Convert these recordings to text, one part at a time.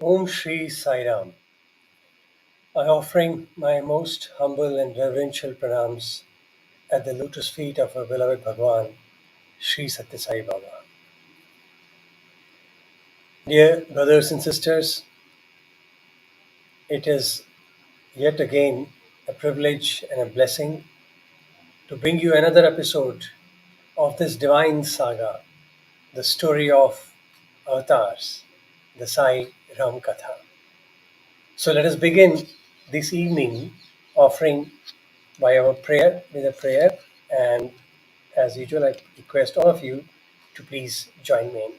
Om Shri Sai Ram. I offering my most humble and reverential pranams at the lotus feet of our beloved Bhagwan, Sri Sathya Sai Baba. Dear brothers and sisters, it is yet again a privilege and a blessing to bring you another episode of this divine saga, the story of avatars, the Sai Ram Katha. So let us begin this evening offering by our prayer with a prayer, and as usual I request all of you to please join me in.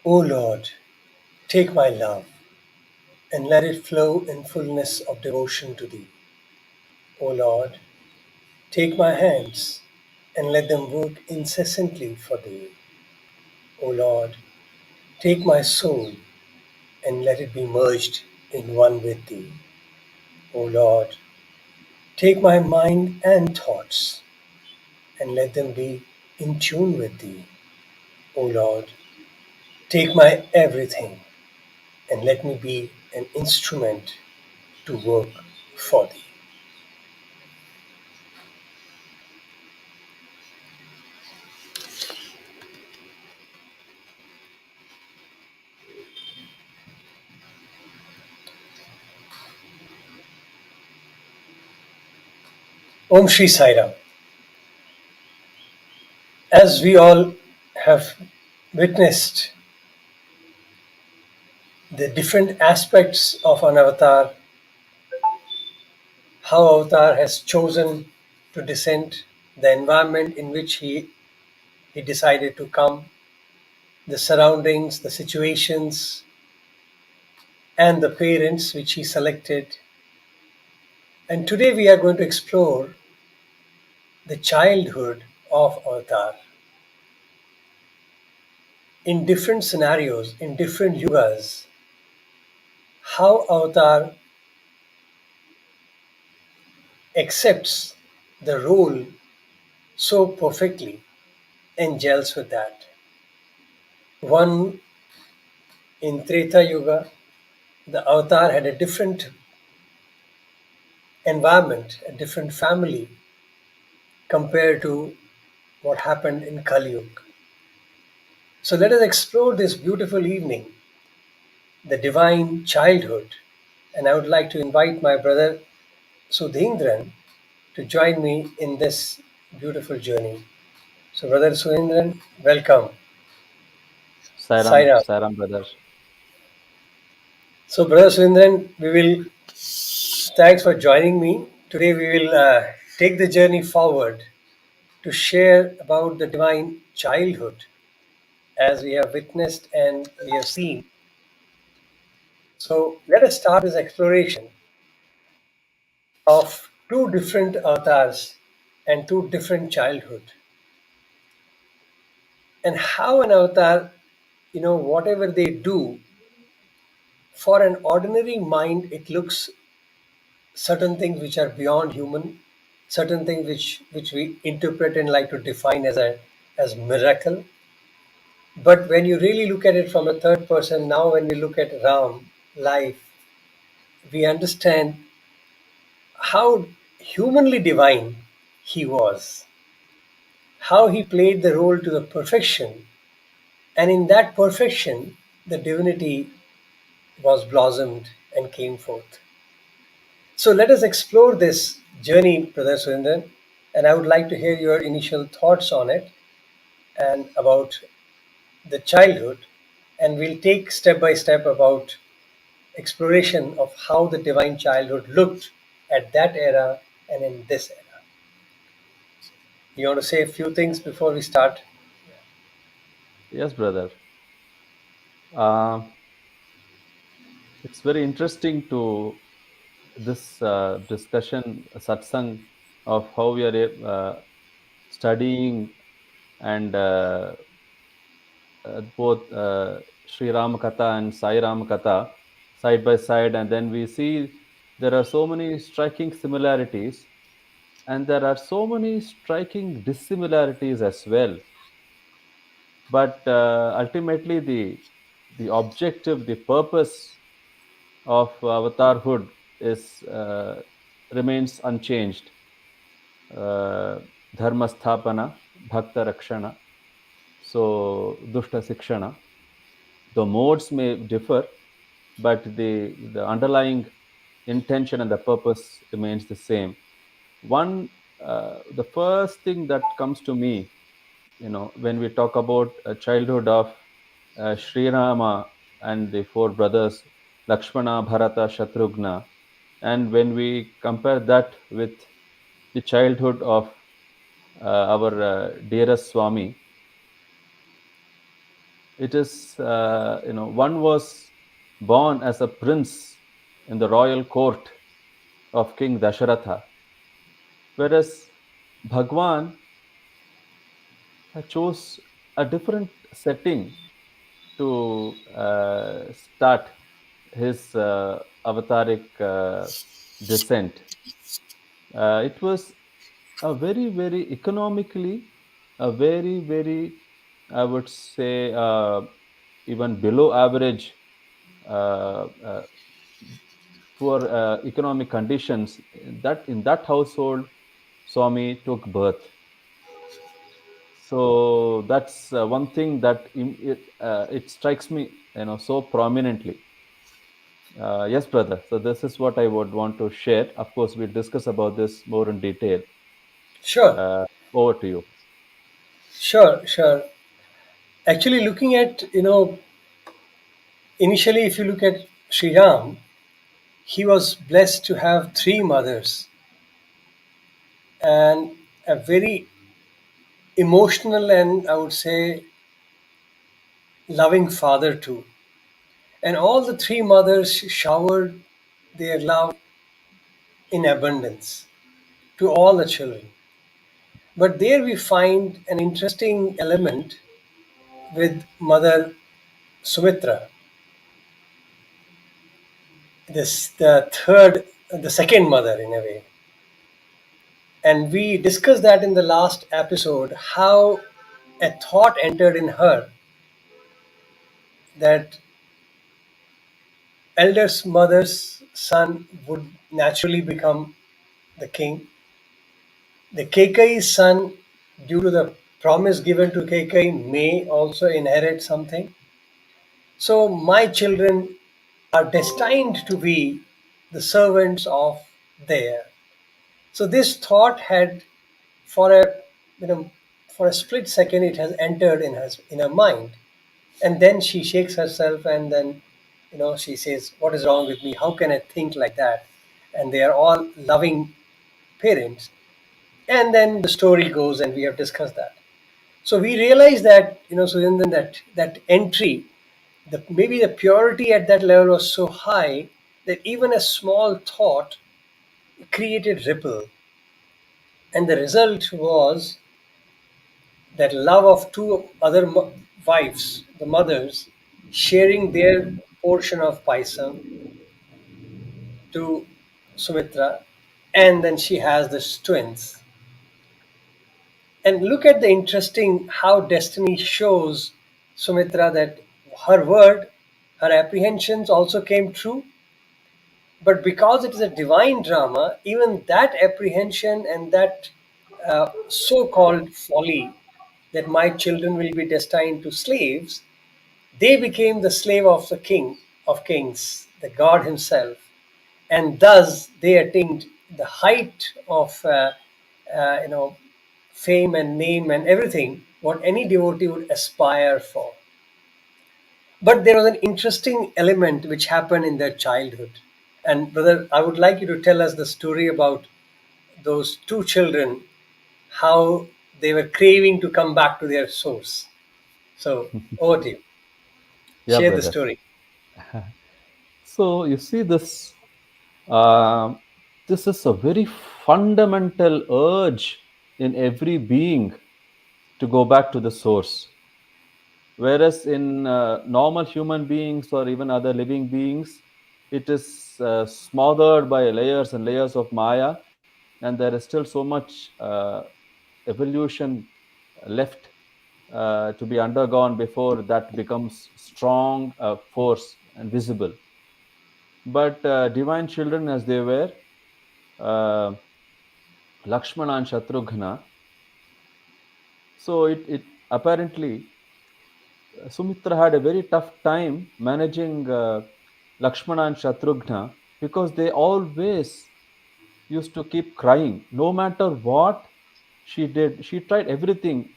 O Lord, take my love and let it flow in fullness of devotion to thee. O Lord, take my hands and let them work incessantly for thee. O Lord, take my soul and let it be merged in one with thee. O Lord, take my mind and thoughts and let them be in tune with thee. O Lord, take my everything and let me be an instrument to work for thee. Om Shri Sai Ram. As we all have witnessed the different aspects of an avatar, how avatar has chosen to descend, the environment in which he decided to come, the surroundings, the situations, and the parents which he selected. And today we are going to explore the childhood of avatar. In different scenarios, in different yugas, how avatar accepts the role so perfectly and gels with that. One in Treta Yuga, the avatar had a different environment, a different family compared to what happened in Kali Yuga. So let us explore this beautiful evening, the divine childhood. And I would like to invite my brother Sudhindran to join me in this beautiful journey. So, Brother Sudhindran, welcome. Sai. Sai Ram brother. So, Brother Sudhindran, we will thanks for joining me. Today, we will take the journey forward to share about the divine childhood as we have witnessed and we have seen. So, let us start this exploration of two different avatars and two different childhood, and how an avatar, whatever they do, for an ordinary mind, it looks certain things which are beyond human, certain things which we interpret and like to define as miracle. But when you really look at it from a third person, now when we look at Ram life, we understand how humanly divine he was, how he played the role to the perfection, and in that perfection, the divinity was blossomed and came forth. So let us explore this journey, Brother Surinder, and I would like to hear your initial thoughts on it and about the childhood, and we'll take step by step about exploration of how the divine childhood looked at that era and in this era. You want to say a few things before we start? Yes, brother. Uh, it's very interesting to this discussion, satsang, of how we are studying and both Sri Ram Katha and Sai Ram Katha side by side, and then we see there are so many striking similarities, and there are so many striking dissimilarities as well. But ultimately, the objective, the purpose of avatarhood is remains unchanged. uh, Dharma sthapana, bhakta rakshana, so dushta sikshana. The modes may differ, but the underlying intention and the purpose remains the same. One, the first thing that comes to me, when we talk about a childhood of Sri Rama and the four brothers, Lakshmana, Bharata, Shatrughna, and when we compare that with the childhood of our dearest Swami, it is, one was born as a prince in the royal court of King Dasharatha, whereas Bhagwan chose a different setting to start his avataric descent. It was a very, very economically, a very, very, I would say, even below average, uh, uh, poor economic conditions. In that household, Swami took birth. So that's one thing that it strikes me, so prominently. Yes, brother. So this is what I would want to share. Of course, we'll discuss about this more in detail. Sure, Uh, Over to you. sure. Actually, looking at, initially, if you look at Sri Ram, he was blessed to have three mothers and a very emotional and, I would say, loving father too. And all the three mothers showered their love in abundance to all the children. But there we find an interesting element with Mother Sumitra, the second mother in a way. And we discussed that in the last episode how a thought entered in her that eldest mother's son would naturally become the king. The Kekai's son, due to the promise given to Kekai, may also inherit something. So my children are destined to be the servants of their. So this thought had, for a you know, for a split second, it has entered in her mind, and then she shakes herself, and then she says, "What is wrong with me? How can I think like that?" And they are all loving parents. And then the story goes, and we have discussed that. So we realize that, so then that entry, maybe the purity at that level was so high that even a small thought created ripple, and the result was that love of two other wives, the mothers, sharing their portion of paisa to Sumitra, and then she has the twins. And look at the interesting how destiny shows Sumitra that her word, her apprehensions also came true. But because it is a divine drama, even that apprehension and that so called folly that my children will be destined to slaves, they became the slave of the King of Kings, the God Himself. And thus they attained the height of you know fame and name and everything what any devotee would aspire for. But there was an interesting element which happened in their childhood. And brother, I would like you to tell us the story about those two children, how they were craving to come back to their source. So over to you. Yeah, Share the brother. story. So you see this. Uh, this is a very fundamental urge in every being to go back to the source. Whereas in normal human beings or even other living beings, it is smothered by layers and layers of Maya, and there is still so much evolution left. to be undergone before that becomes strong force and visible. But divine children, as they were, uh, Lakshmana and Shatrughna, so it apparently Sumitra had a very tough time managing Lakshmana and Shatrughna because they always used to keep crying. No matter what she did, she tried everything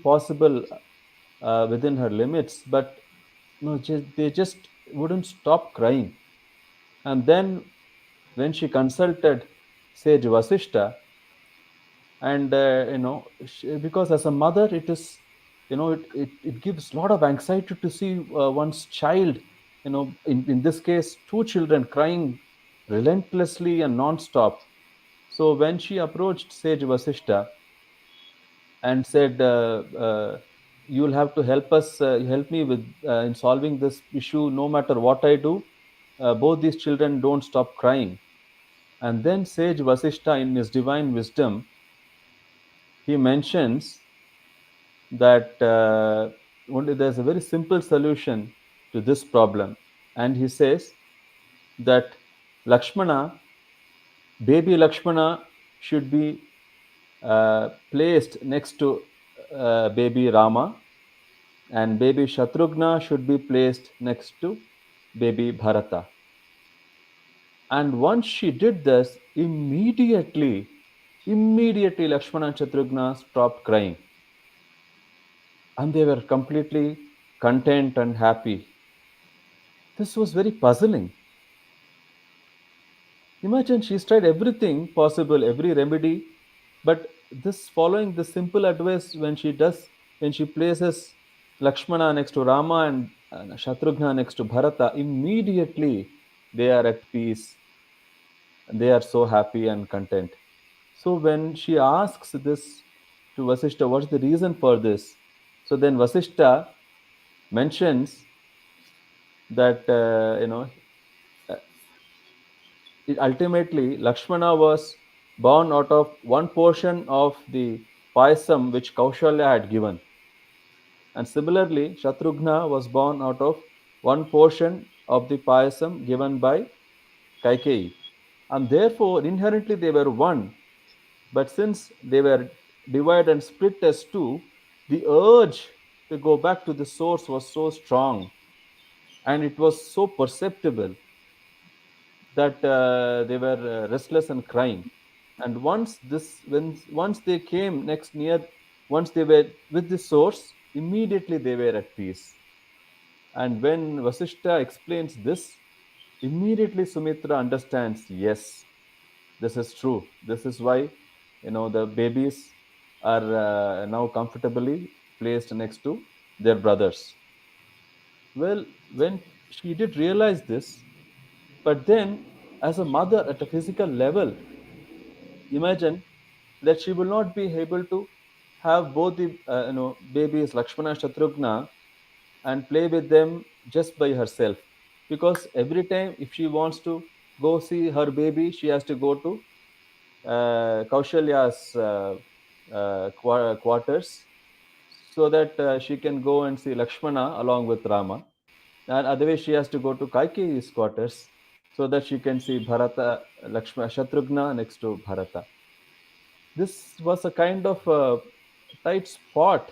possible within her limits, but no, they just wouldn't stop crying. And then when she consulted Sage Vasishta, and because as a mother it is, it gives a lot of anxiety to see one's child, in this case two children crying relentlessly and non-stop. So when she approached Sage Vasishta and said, you'll have to help us, help me with in solving this issue, no matter what I do, both these children don't stop crying. And then Sage Vasishta, in his divine wisdom, he mentions that only there's a very simple solution to this problem. And he says that Lakshmana, baby Lakshmana, should be placed next to baby Rama, and baby Shatrughna should be placed next to baby Bharata. And once she did this, immediately Lakshmana and Shatrughna stopped crying, and they were completely content and happy. This was very puzzling. Imagine she's tried everything possible, every remedy, but this following the simple advice, when she places Lakshmana next to Rama and Shatrughna next to Bharata, immediately they are at peace. They are so happy and content. So when she asks this to Vasishta, what's the reason for this? So then Vasishta mentions that ultimately Lakshmana was born out of one portion of the payasam which Kaushalya had given, and similarly Shatrughna was born out of one portion of the payasam given by Kaikeyi, and therefore inherently they were one. But since they were divided and split as two, the urge to go back to the source was so strong, and it was so perceptible that they were restless and crying. And once they came next near, once they were with the source, immediately they were at peace. And when Vasishta explains this, immediately Sumitra understands, yes, this is true. This is why the babies are now comfortably placed next to their brothers. Well, when she did realize this, but then as a mother at a physical level, imagine that she will not be able to have both the babies Lakshmana Shatrughna and play with them just by herself, because every time if she wants to go see her baby, she has to go to Kaushalya's quarters, so that she can go and see Lakshmana along with Rama. And otherwise, she has to go to Kaikeyi's quarters so that she can see Bharata, Lakshmana, Shatrughna next to Bharata. This was a kind of tight spot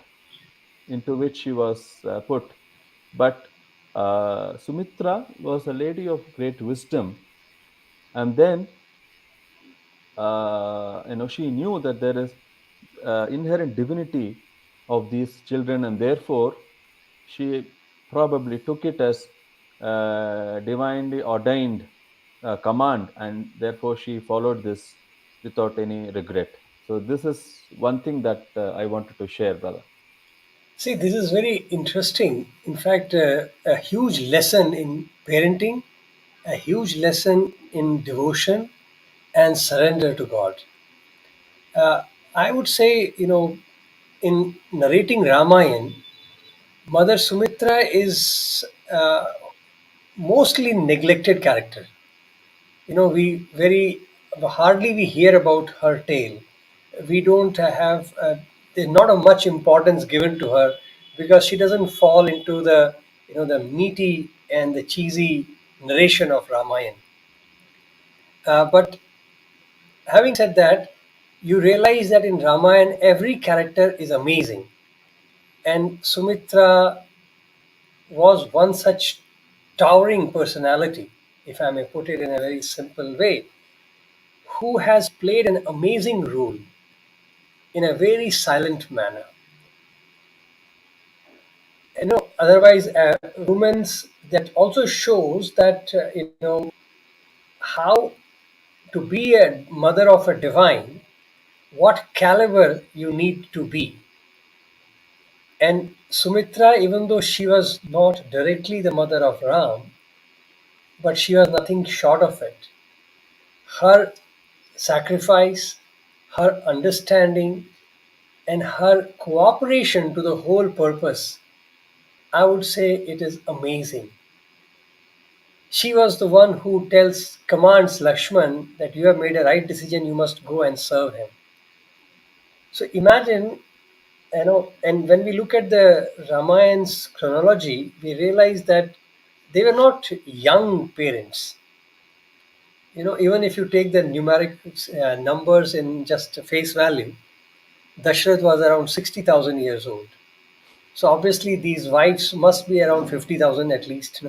into which she was put. But Sumitra was a lady of great wisdom, and then she knew that there is inherent divinity of these children, and therefore she probably took it as divinely ordained command, and therefore she followed this without any regret. So this is one thing that I wanted to share, brother. See, this is very interesting. In fact, a huge lesson in parenting, a huge lesson in devotion and surrender to God. Uh, I would say, in narrating Ramayana, Mother Sumitra is mostly neglected character. We very hardly we hear about her tale. We don't have there's not a much importance given to her because she doesn't fall into the the meaty and the cheesy narration of Ramayana. But having said that, you realize that in Ramayana every character is amazing, and Sumitra was one such towering personality, if I may put it in a very simple way, who has played an amazing role in a very silent manner. Otherwise, women's that also shows that how to be a mother of a divine, what caliber you need to be. And Sumitra, even though she was not directly the mother of Ram, but she was nothing short of it. Her sacrifice, her understanding, and her cooperation to the whole purpose, I would say it is amazing. She was the one who commands Lakshman that you have made a right decision, you must go and serve him. So imagine, and when we look at the Ramayan's chronology, we realize that they were not young parents. Even if you take the numeric numbers in just face value, Dashrath was around 60,000 years old. So obviously these wives must be around 50,000 at least,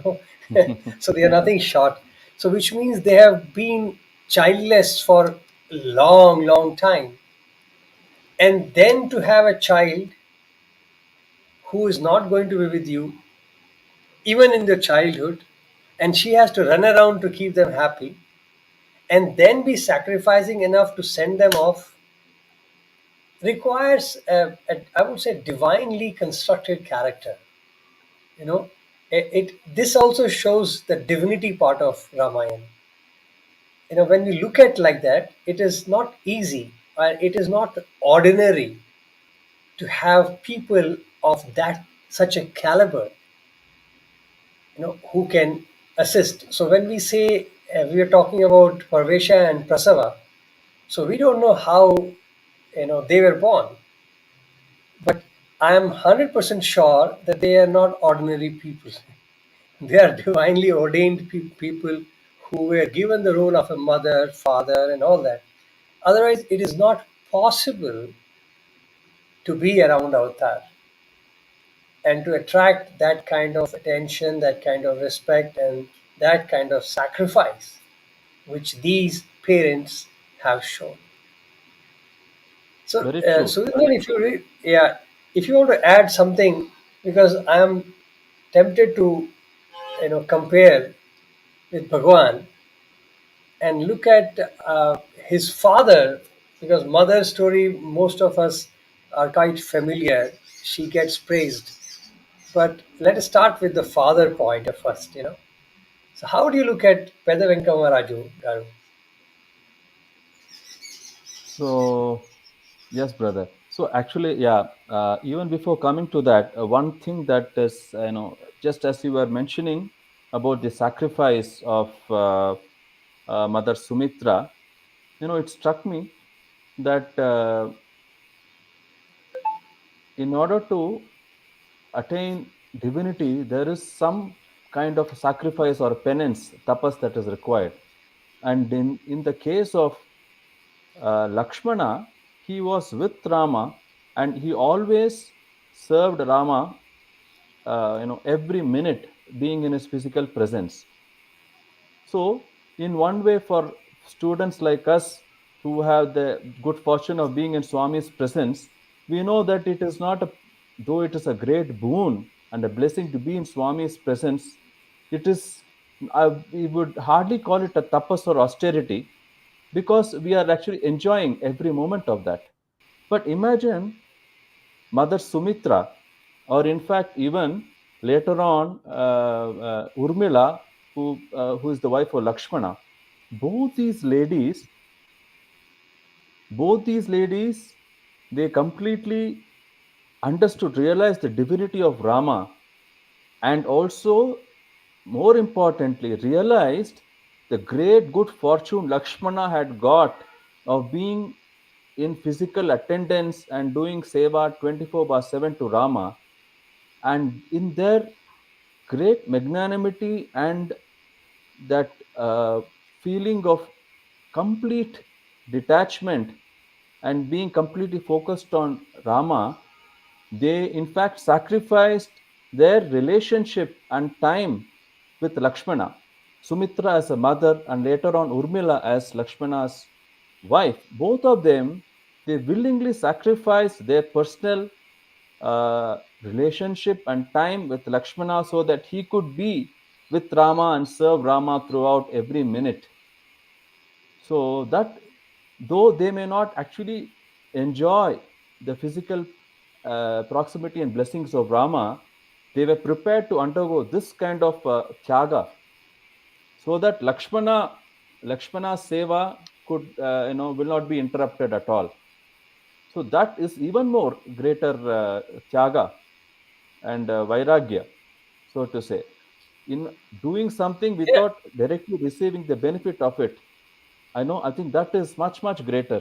so they are nothing short. So which means they have been childless for a long, long time. And then to have a child who is not going to be with you, even in their childhood, and she has to run around to keep them happy, and then be sacrificing enough to send them off requires, I would say, divinely constructed character. You know, this also shows the divinity part of Ramayana. When we look at like that, it is not easy, it is not ordinary to have people of that such a caliber, who can assist. So when we say we are talking about Parvesha and Prasava, so we don't know how they were born, but I am 100% sure that they are not ordinary people. They are divinely ordained people who were given the role of a mother, father, and all that. Otherwise, it is not possible to be around Avatar and to attract that kind of attention, that kind of respect, and that kind of sacrifice which these parents have shown. So, Very true. if you want to add something, because I am tempted to, compare with Bhagwan and look at his father, because mother's story most of us are quite familiar. She gets praised, but let us start with the father point first. So how do you look at Peda Venkama Raju Garu? So, yes, brother. So, actually, yeah, even before coming to that, one thing that is, just as you were mentioning about the sacrifice of Mother Sumitra, it struck me that in order to attain divinity, there is some kind of sacrifice or penance, tapas, that is required. And in the case of Lakshmana, he was with Rama, and he always served Rama, every minute being in his physical presence. So, in one way, for students like us who have the good fortune of being in Swami's presence, we know that it is not a, though it is a great boon and a blessing to be in Swami's presence, it is, we would hardly call it a tapas or austerity, because we are actually enjoying every moment of that. But imagine Mother Sumitra, or in fact, even later on, Urmila, who is the wife of Lakshmana. Both these ladies, both these ladies, they completely understood, realized the divinity of Rama, and also, more importantly, realized the great good fortune Lakshmana had got of being in physical attendance and doing seva 24 by 7 to Rama, and in their great magnanimity and that feeling of complete detachment and being completely focused on Rama, they in fact sacrificed their relationship and time with Lakshmana. Sumitra as a mother and later on Urmila as Lakshmana's wife. Both of them, they willingly sacrificed their personal relationship and time with Lakshmana so that he could be with Rama and serve Rama throughout every minute. So that though they may not actually enjoy the physical proximity and blessings of Rama, they were prepared to undergo this kind of tyaga so that Lakshmana's seva could will not be interrupted at all. So that is even more greater tyaga and vairagya, so to say, in doing something Yeah. without directly receiving the benefit of it. I think that is much, much greater.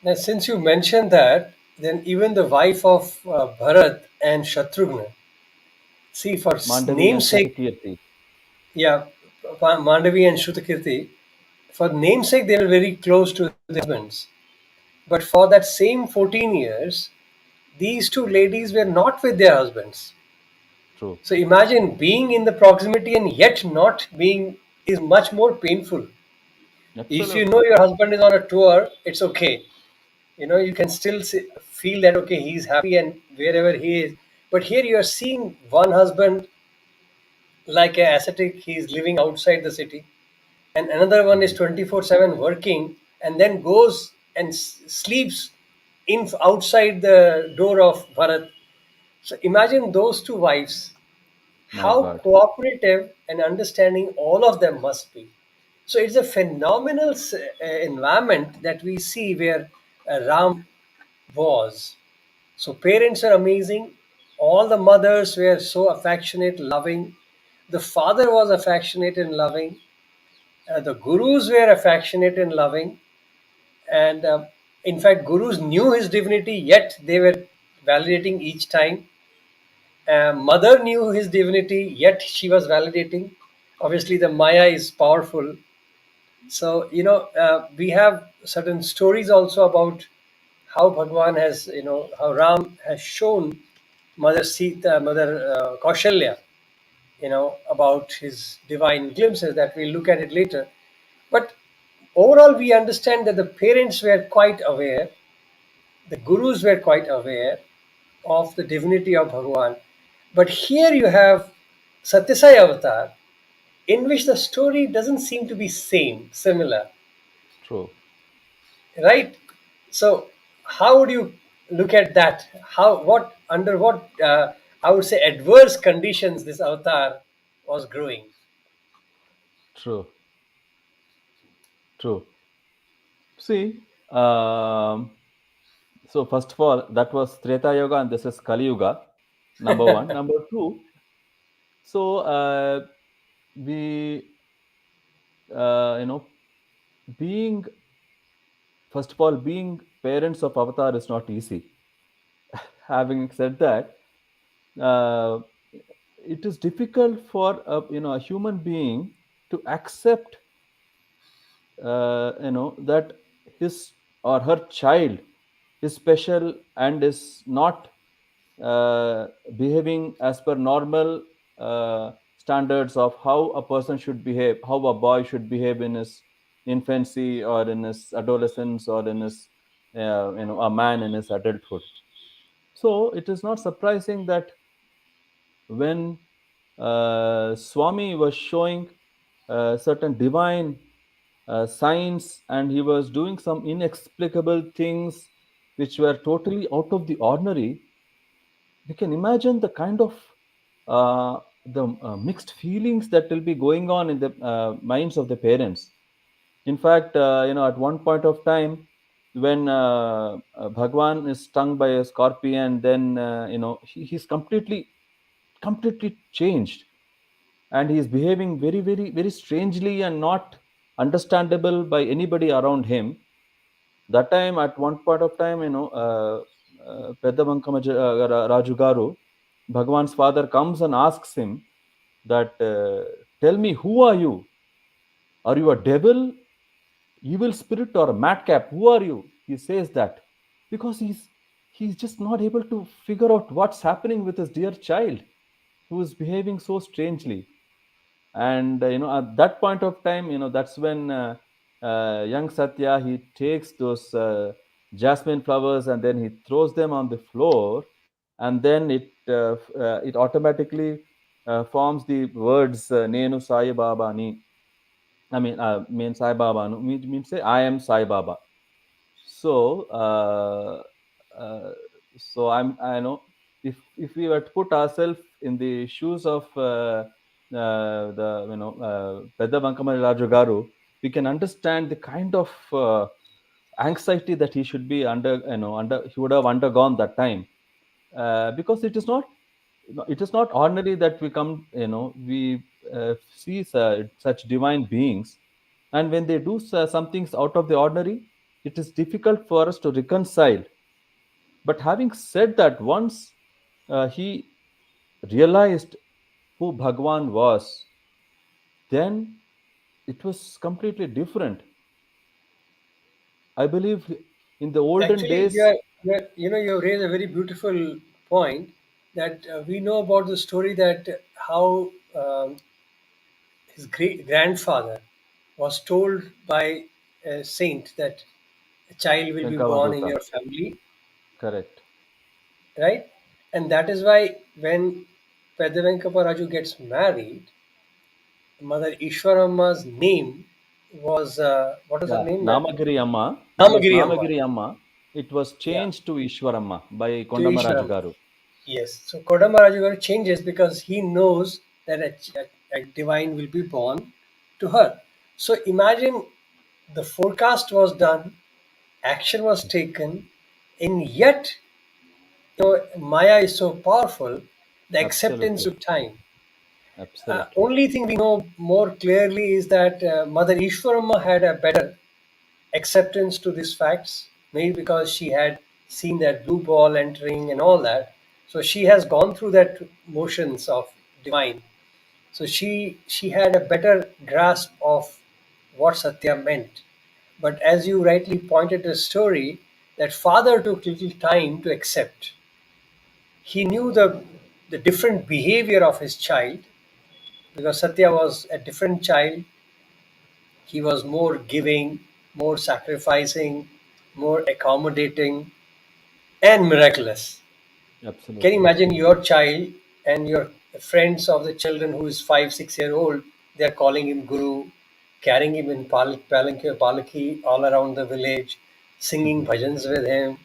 Now, since you mentioned that, then even the wife of Bharat and Shatrughna, see, for Mandavi and namesake, Shrutakirti. yeah, Mandavi and Shrutakirti, for namesake, they were very close to their husbands. But for that same 14 years, these two ladies were not with their husbands. True. So imagine being in the proximity and yet not being is much more painful. If you know Absolutely. your husband is on a tour, it's okay. You can still feel that okay, he's happy and wherever he is. But here you are seeing one husband like a ascetic, he's living outside the city, and another one is Mhm. 24/7 working, and then goes and sleeps in outside the door of Bharat. So imagine those two wives, My how God. cooperative and understanding all of them must be. So it's a phenomenal environment that we see where Ram was. So parents are amazing. All the mothers were so affectionate, loving. The father was affectionate and loving. The gurus were affectionate and loving. And in fact, gurus knew his divinity, yet they were validating each time. Mother knew his divinity, yet she was validating. Obviously, the Maya is powerful. So, we have certain stories also about how Bhagwan has, how Ram has shown Mother Sita, Mother Kaushalya, about his divine glimpses that we'll look at it later. But overall, we understand that the parents were quite aware, the gurus were quite aware of the divinity of Bhagwan. But here you have Satyasai Avatar, in which the story doesn't seem to be similar, True. right? So, how would you look at that? Under what, I would say, adverse conditions this avatar was growing? True. True. See, so first of all, that was Treta Yoga and this is Kali Yuga. Number one. Number two, so we, uh, you know, being, first of all, being parents of Avatar is not easy. Having said that, uh, it is difficult for a human being to accept that his or her child is special and is not uh, behaving as per normal standards of how a person should behave, how a boy should behave in his infancy or in his adolescence or in his a man in his adulthood. So it is not surprising that when Swami was showing certain divine signs and he was doing some inexplicable things which were totally out of the ordinary, we can imagine the kind of the mixed feelings that will be going on in the minds of the parents. In fact, at one point of time, when Bhagwan is stung by a scorpion, then he's completely changed, and he's behaving very, very, very strangely and not understandable by anybody around him. That time, at one point of time, Pedda Vankama Raju Garu, Bhagwan's father comes and asks him that, tell me, who are you? Are you a devil, evil spirit, or a madcap? Who are you? He says that because he's just not able to figure out what's happening with his dear child who is behaving so strangely. And at that point of time, that's when young Sathya, he takes those jasmine flowers and then he throws them on the floor, and then it automatically forms the words Nenu Sai Baba Ni. Mean Sai Baba no, means say I am Sai Baba. So, uh, I know, if we were to put ourselves in the shoes of the Pedda Vankamari Raju Garu, we can understand the kind of anxiety that he should be under, he would have undergone that time, because it is not ordinary that we come, we see such divine beings, and when they do some things out of the ordinary, it is difficult for us to reconcile. But having said that, once he realized who Bhagwan was, then it was completely different. I believe in the olden Actually, days. you raise a very beautiful point that we know about the story that how his great grandfather was told by a saint that a child will be born in Shankavaduta, your family, correct. right? And that is why when Pedavenkapa Raju gets married, Mother Ishwaramma's name was what was her Yeah, name? Namagiri Amma. It was Namagiri Amma. Namagiri Amma. It was Yeah, changed to Ishwaramma by to Kondamaraju Ishwaramma. Garu. Yes. So Kodama Rajuguru changes because he knows that a divine will be born to her. So imagine the forecast was done, action was taken, and yet Maya is so powerful, the acceptance Absolutely, took time. absolutely, Only thing we know more clearly is that Mother Ishwarama had a better acceptance to these facts, maybe because she had seen that blue ball entering and all that. So she has gone through that motions of divine. So she had a better grasp of what Satya meant. But as you rightly pointed the story, that father took little time to accept. He knew the different behavior of his child because Satya was a different child. He was more giving, more sacrificing, more accommodating, and miraculous. Can you absolutely, imagine your child and your friends of the children who is 5, 6 year old? They are calling him Guru, carrying him in palaki all around the village, singing Mhm. bhajans with him,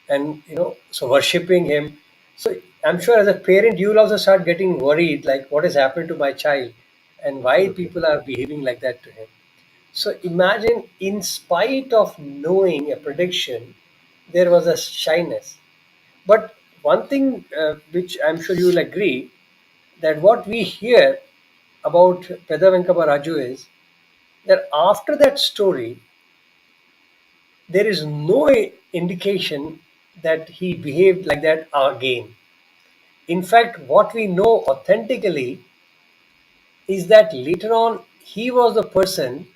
and so worshipping him. So I'm sure as a parent, you'll also start getting worried, like what has happened to my child, and why Absolutely, people are behaving like that to him. So imagine, in spite of knowing a prediction, there was a shyness. But one thing which I'm sure you will agree, that what we hear about Peda Venkapa Raju is that after that story, there is no indication that he behaved like that again. In fact, what we know authentically is that later on he was the person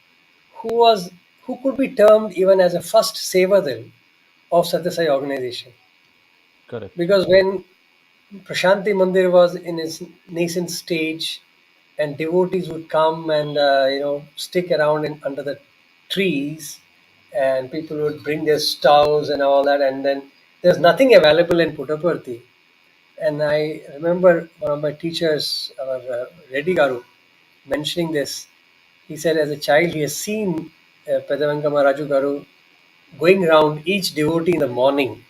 who was who could be termed even as a first Sevadil of Satyasai organization. correct, Because when Prashanthi Mandir was in its nascent stage, and devotees would come and stick around under the trees, and people would bring their stoves and all that, and then there's nothing available in Puttaparthi. And I remember one of my teachers, our Reddy Garu, mentioning this. He said, as a child, he has seen Pedavenkama Raju Garu going around each devotee in the morning.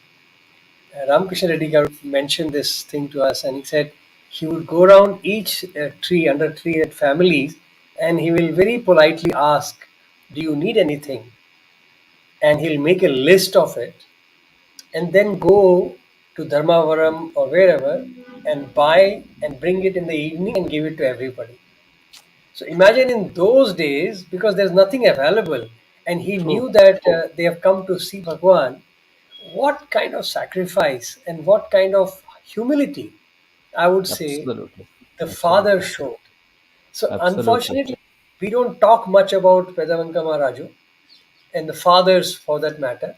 Ramakrishna Reddy Garu mentioned this thing to us, and he said he would go around each tree, under tree at families, and he will very politely ask, "Do you need anything?" And he'll make a list of it, and then go to Dharmavaram or wherever and buy and bring it in the evening and give it to everybody. So imagine in those days, because there's nothing available, and he True. knew that they have come to see Bhagwan, what kind of sacrifice and what kind of humility, I would say, Absolutely. the father Absolutely. showed. So Absolutely. unfortunately, we don't talk much about Vedavankama Raju and the fathers for that matter.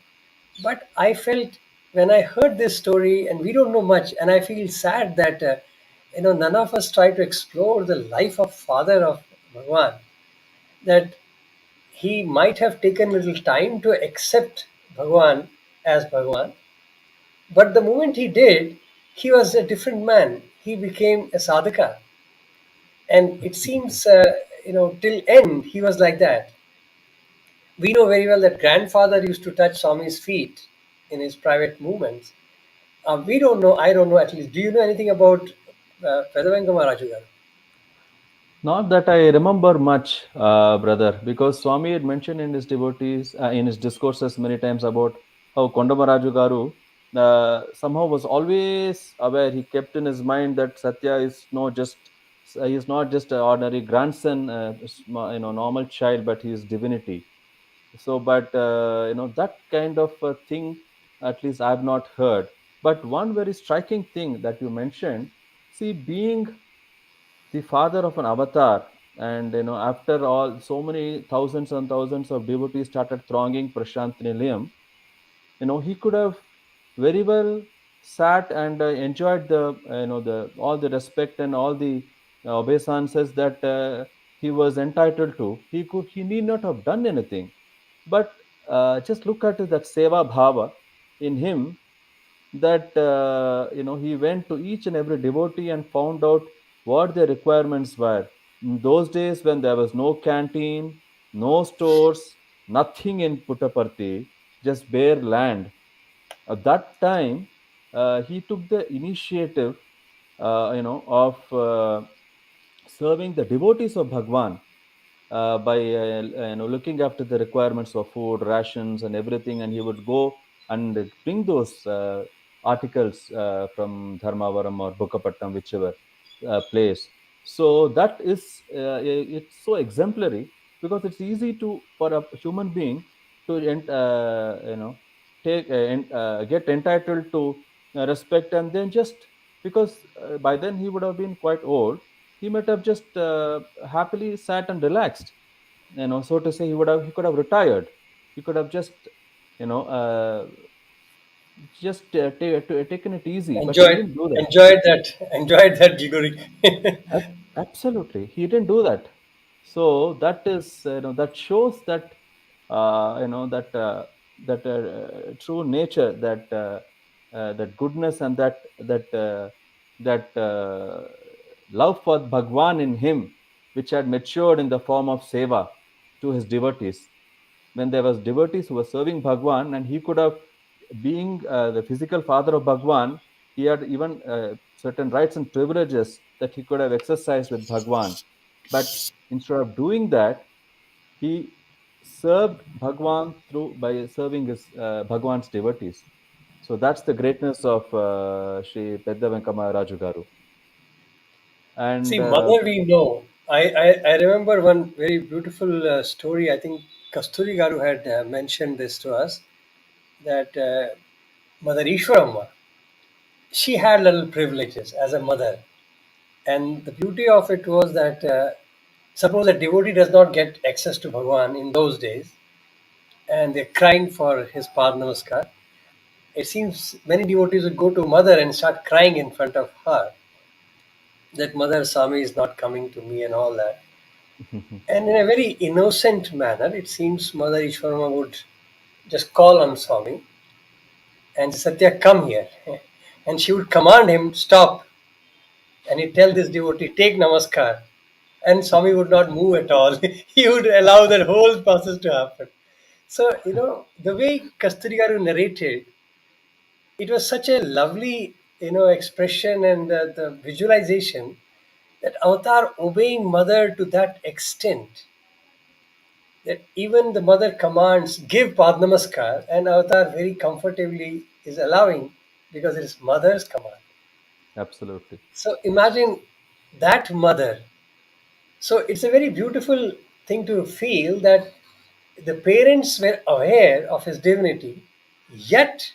But I felt when I heard this story, and we don't know much, and I feel sad that none of us try to explore the life of father of Bhagwan. That he might have taken little time to accept Bhagwan as Bhagwan, but the moment he did, he was a different man. He became a sadhaka, and it seems till end he was like that. We know very well that grandfather used to touch Swami's feet in his private movements. We don't know. I don't know. At least, do you know anything about Vedavenkama Raju garu? Not that I remember much, brother, because Swami had mentioned in his devotees, in his discourses many times about how Kondamaraju Garu somehow was always aware. He kept in his mind that Satya is he is not just an ordinary grandson, normal child, but he is divinity. So, but that kind of thing, at least I've not heard. But one very striking thing that you mentioned, see, being the father of an avatar, and after all so many thousands and thousands of devotees started thronging Prashanthi Nilayam, he could have very well sat and enjoyed the the all the respect and all the obeisances that he was entitled to. He need not have done anything, but just look at that seva bhava in him, that he went to each and every devotee and found out what their requirements were. In those days when there was no canteen, no stores, nothing in Puttaparthi, just bare land. At that time, he took the initiative, of serving the devotees of Bhagwan by looking after the requirements of food, rations, and everything, and he would go and bring those articles from Dharmavaram or Bukapatnam, whichever place. So that is it's so exemplary, because it's easy to for a human being to get entitled to respect, and then just because by then he would have been quite old, he might have just happily sat and relaxed, so to say. He could have retired. He could have just you know uh, taken it easy, but he Enjoyed, didn't do that. enjoyed that jiguri. Absolutely, he didn't do that. So that is, that shows that that true nature, that goodness, and that love for Bhagwan in him, which had matured in the form of seva to his devotees. When there was devotees who were serving Bhagwan, and he could have, being the physical father of Bhagwan, he had even certain rights and privileges that he could have exercised with Bhagwan. But instead of doing that, he served Bhagwan through by serving his Bhagwan's devotees. So that's the greatness of Sri Pedda Venkama Raju Garu. And See, mother, we know. I remember one very beautiful story. I think Kasturi Garu had mentioned this to us that Mother Ishwaramma, she had little privileges as a mother. And the beauty of it was that suppose a devotee does not get access to Bhagwan in those days, and they're crying for his Pad Namaskar. It seems many devotees would go to mother and start crying in front of her that Mother Swami is not coming to me and all that. And in a very innocent manner, it seems Mother Ishwarama would just call on Swami and Satya, come here. And she would command him, stop. And he'd tell this devotee, take namaskar. And Swami would not move at all. He would allow that whole process to happen. So, the way Kasturigaru narrated, it was such a lovely, expression and the visualization that Avatar obeying mother to that extent that even the mother commands, give Padnamaskar, and Avatar very comfortably is allowing because it is mother's command. absolutely. So imagine that mother. So it's a very beautiful thing to feel that The parents were aware of his divinity, yet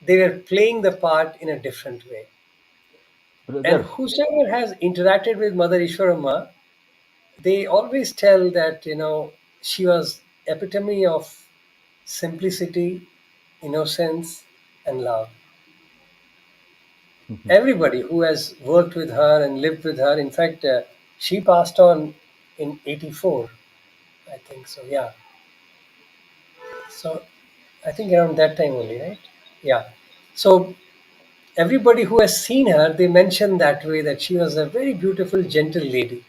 they were playing the part in a different way. And Brother. whosoever has interacted with Mother Ishwarama, they always tell that, she was epitome of simplicity, innocence, and love. Everybody who has worked with her and lived with her, in fact, she passed on in 84, I think so. Yeah. So I think around that time only, right? Yeah. So everybody who has seen her, they mention that way that she was a very beautiful, gentle lady.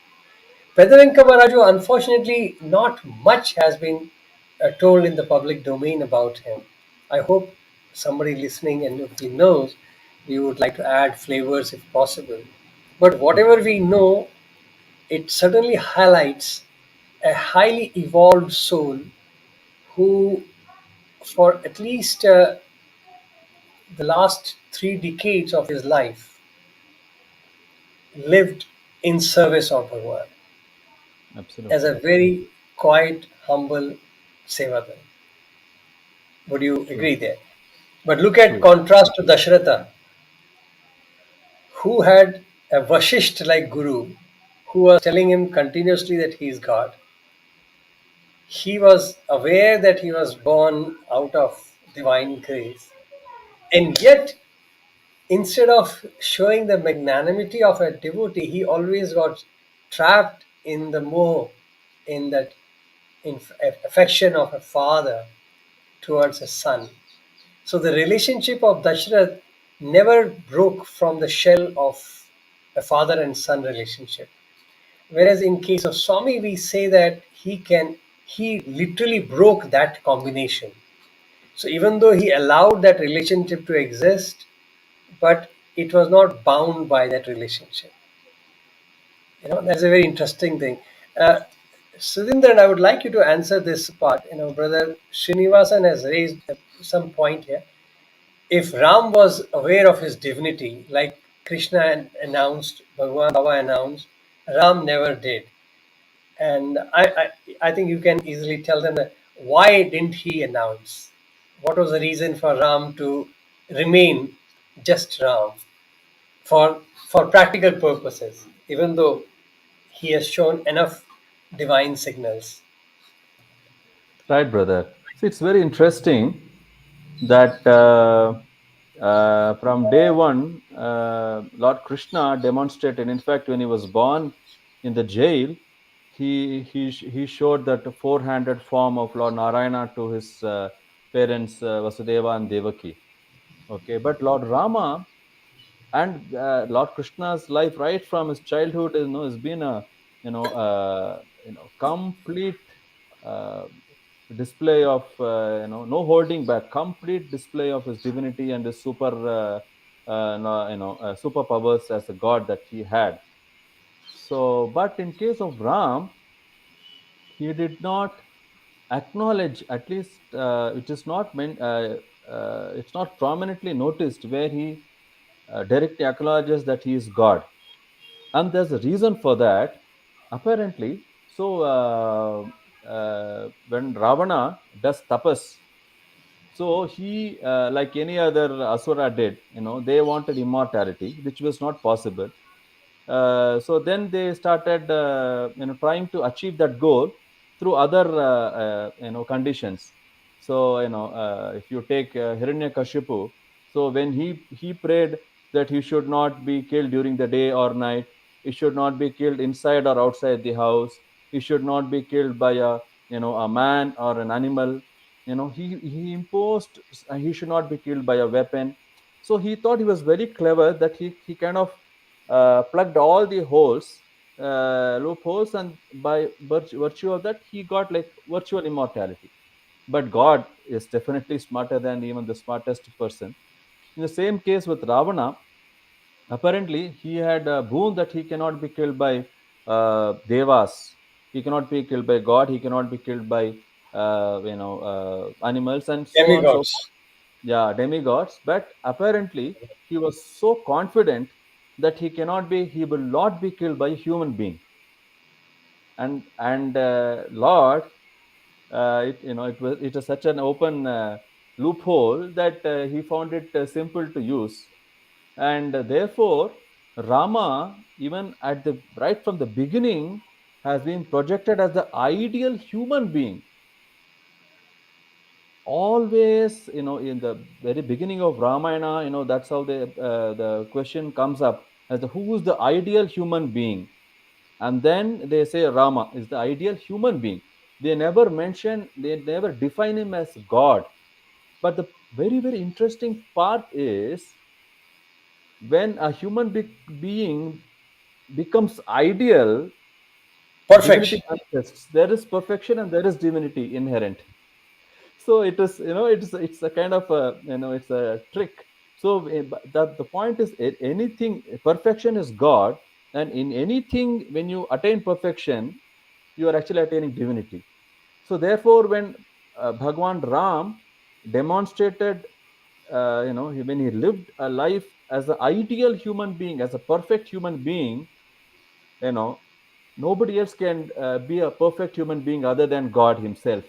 Pedavenkamaraju, unfortunately, not much has been told in the public domain about him. I hope somebody listening and if he knows, we would like to add flavors if possible. But whatever we know, it certainly highlights a highly evolved soul who, for at least the last 3 decades of his life, lived in service of Bhagwan as a Absolutely. very quiet, humble Sevadan. Would you True. agree there? But look at True. contrast to Dashratha, who had a Vashisht like guru who was telling him continuously that he is God. He was aware that he was born out of divine grace. And yet, instead of showing the magnanimity of a devotee, he always got trapped in the moh, in that affection of a father towards a son. So the relationship of Dashrath never broke from the shell of a father and son relationship. Whereas in case of Swami, we say that he literally broke that combination. So even though he allowed that relationship to exist, but it was not bound by that relationship. That's a very interesting thing. Uh, Sudhindran, I would like you to answer this part. Brother Srinivasan has raised some point here. If Ram was aware of his divinity, like Krishna announced, Bhagwan Baba announced, Ram never did. And I think you can easily tell them that why didn't he announce? What was the reason for Ram to remain just Ram for for practical purposes, even though he has shown enough divine signals? Right, brother. See, it's very interesting that from day one, Lord Krishna demonstrated. In fact, when he was born in the jail, he showed that four-handed form of Lord Narayana to his parents Vasudeva and Devaki. Okay, but Lord Rama and Lord Krishna's life, right from his childhood, has been a complete uh, display of no holding back, complete display of his divinity and his superpowers as a god that he had. So, but in case of Ram, he did not acknowledge, at least it is not meant it's not prominently noticed where he directly acknowledges that he is god, and there's a reason for that apparently. So when Ravana does tapas, so he like any other asura did, they wanted immortality, which was not possible. So then they started trying to achieve that goal through other conditions. So if you take Hiranyakashipu, so when he prayed that he should not be killed during the day or night, he should not be killed inside or outside the house, he should not be killed by a man or an animal. He imposed he should not be killed by a weapon. So he thought he was very clever, that he kind of plugged all the holes, loopholes, and by virtue of that, he got like virtual immortality. But God is definitely smarter than even the smartest person. In the same case with Ravana, apparently he had a boon that he cannot be killed by devas, he cannot be killed by God, he cannot be killed by animals, and so on, so Demigods. forth. Yeah, demigods. But apparently he was so confident that he will not be killed by a human being. And Lord It was such an open loophole that he found it simple to use, and therefore Rama, even at the right from the beginning, has been projected as the ideal human being. Always, in the very beginning of Ramayana, that's how the question comes up as the who is the ideal human being, and then they say Rama is the ideal human being. They never define him as God. But the very, very interesting part is when a being becomes ideal, divinity Perfection. manifests. There is perfection and there is divinity inherent. So it is, it's a kind of a, it's a trick. So but that the point is, anything perfection is God, and in anything when you attain perfection, you are actually attaining divinity. So therefore, when Bhagwan Ram demonstrated, when he lived a life as an ideal human being, as a perfect human being, you know, nobody else can be a perfect human being other than God Himself.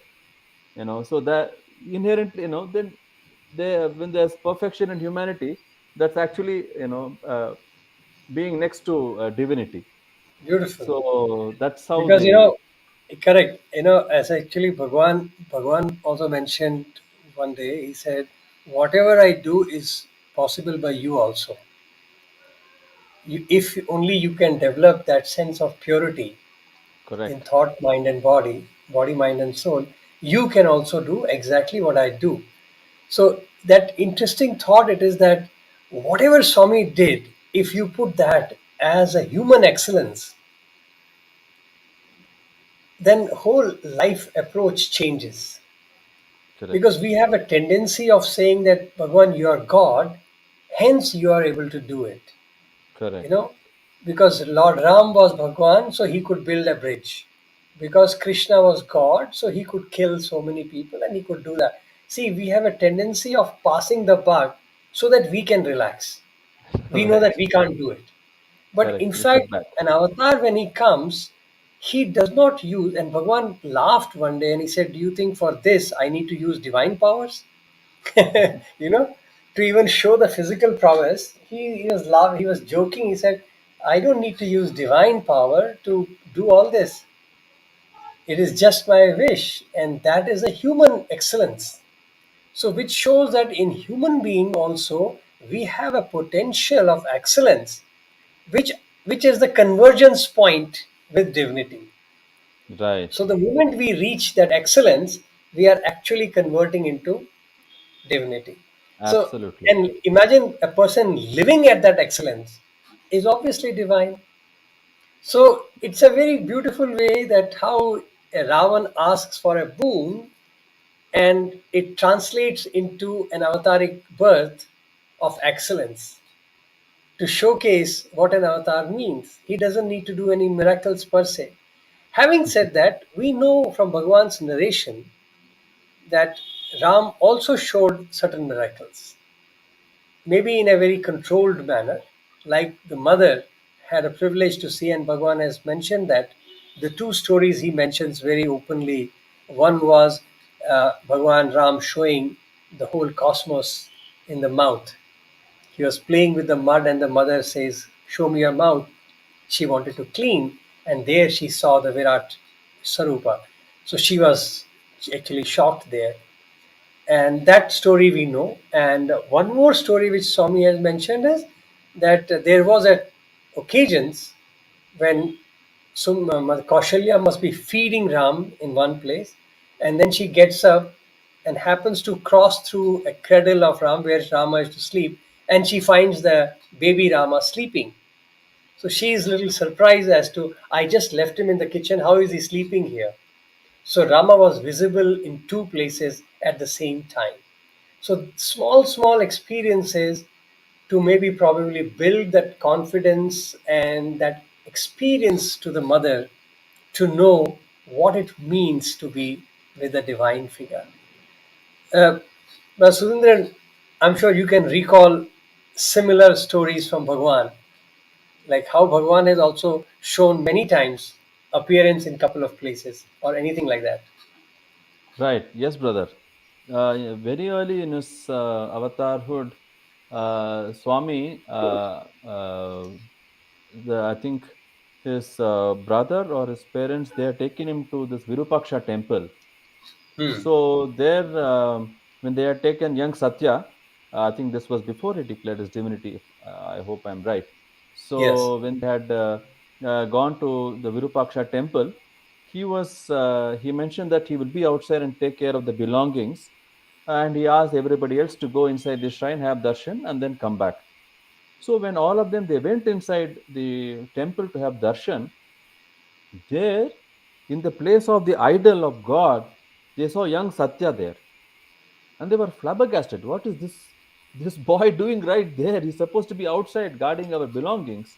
So that inherently, then when there's perfection in humanity, that's actually, being next to divinity. Beautiful. So that's how Because the correct. As actually Bhagwan also mentioned one day, he said, "Whatever I do is possible by you also. If only you can develop that sense of purity in correct, thought, mind, and body, mind, and soul, you can also do exactly what I do." So that interesting thought it is that whatever Swami did, if you put that as a human excellence, then whole life approach changes. correct, Because we have a tendency of saying that Bhagwan, you are God, hence you are able to do it. You correct, know, because Lord Ram was Bhagwan, so he could build a bridge. Because Krishna was God, so he could kill so many people and he could do that. See, we have a tendency of passing the buck so that we can relax. We know that right, we can't do it. But in correct. We sit fact, back. an avatar, when he comes, he does not use, and Bhagwan laughed one day and he said, "Do you think for this I need to use divine powers?" you know, to even show the physical prowess. He was laughing, he was joking. He said, "I don't need to use divine power to do all this. It is just my wish, and that is a human excellence." So, which shows that in human being also we have a potential of excellence, which which is the convergence point with divinity. Right. So, the moment we reach that excellence, we are actually converting into divinity. So, Absolutely. and imagine a person living at that excellence is obviously divine. So, it's a very beautiful way that how a Ravan asks for a boon and it translates into an avataric birth of excellence to showcase what an avatar means. He doesn't need to do any miracles per se. Having said that, we know from Bhagwan's narration that Ram also showed certain miracles, maybe in a very controlled manner, like the mother had a privilege to see, and Bhagwan has mentioned that the two stories he mentions very openly. One was Bhagwan Ram showing the whole cosmos in the mouth. He was playing with the mud, and the mother says, "Show me your mouth." She wanted to clean, and there she saw the Virat Sarupa. So she was actually shocked there, and that story we know. And one more story which Swami has mentioned is that there was a occasions when Kaushalya must be feeding Ram in one place, and then she gets up and happens to cross through a cradle of Ram where Rama is to sleep, and she finds the baby Rama sleeping. So she is a little surprised as to, "I just left him in the kitchen. How is he sleeping here?" So Rama was visible in two places at the same time. So small experiences to maybe probably build that confidence and that experience to the mother to know what it means to be with a divine figure. Uh, now, Sudhindran, I'm sure you can recall similar stories from Bhagwan, like how Bhagwan has also shown many times appearance in couple of places or anything like that. Right. Yes, brother. Yeah, very early in his avatarhood, Swami, I think his brother or his parents, they are taking him to this Virupaksha temple. Hmm. So there, when they had taken young Sathya, I think this was before he declared his divinity. If, I hope I'm right. Yes. So when they had gone to the Virupaksha temple, he mentioned that he will be outside and take care of the belongings, and he asked everybody else to go inside the shrine, have darshan, and then come back. So when all of them they went inside the temple to have darshan, there in the place of the idol of God, they saw young Satya there, and they were flabbergasted. What is this boy doing right there? He's supposed to be outside guarding our belongings.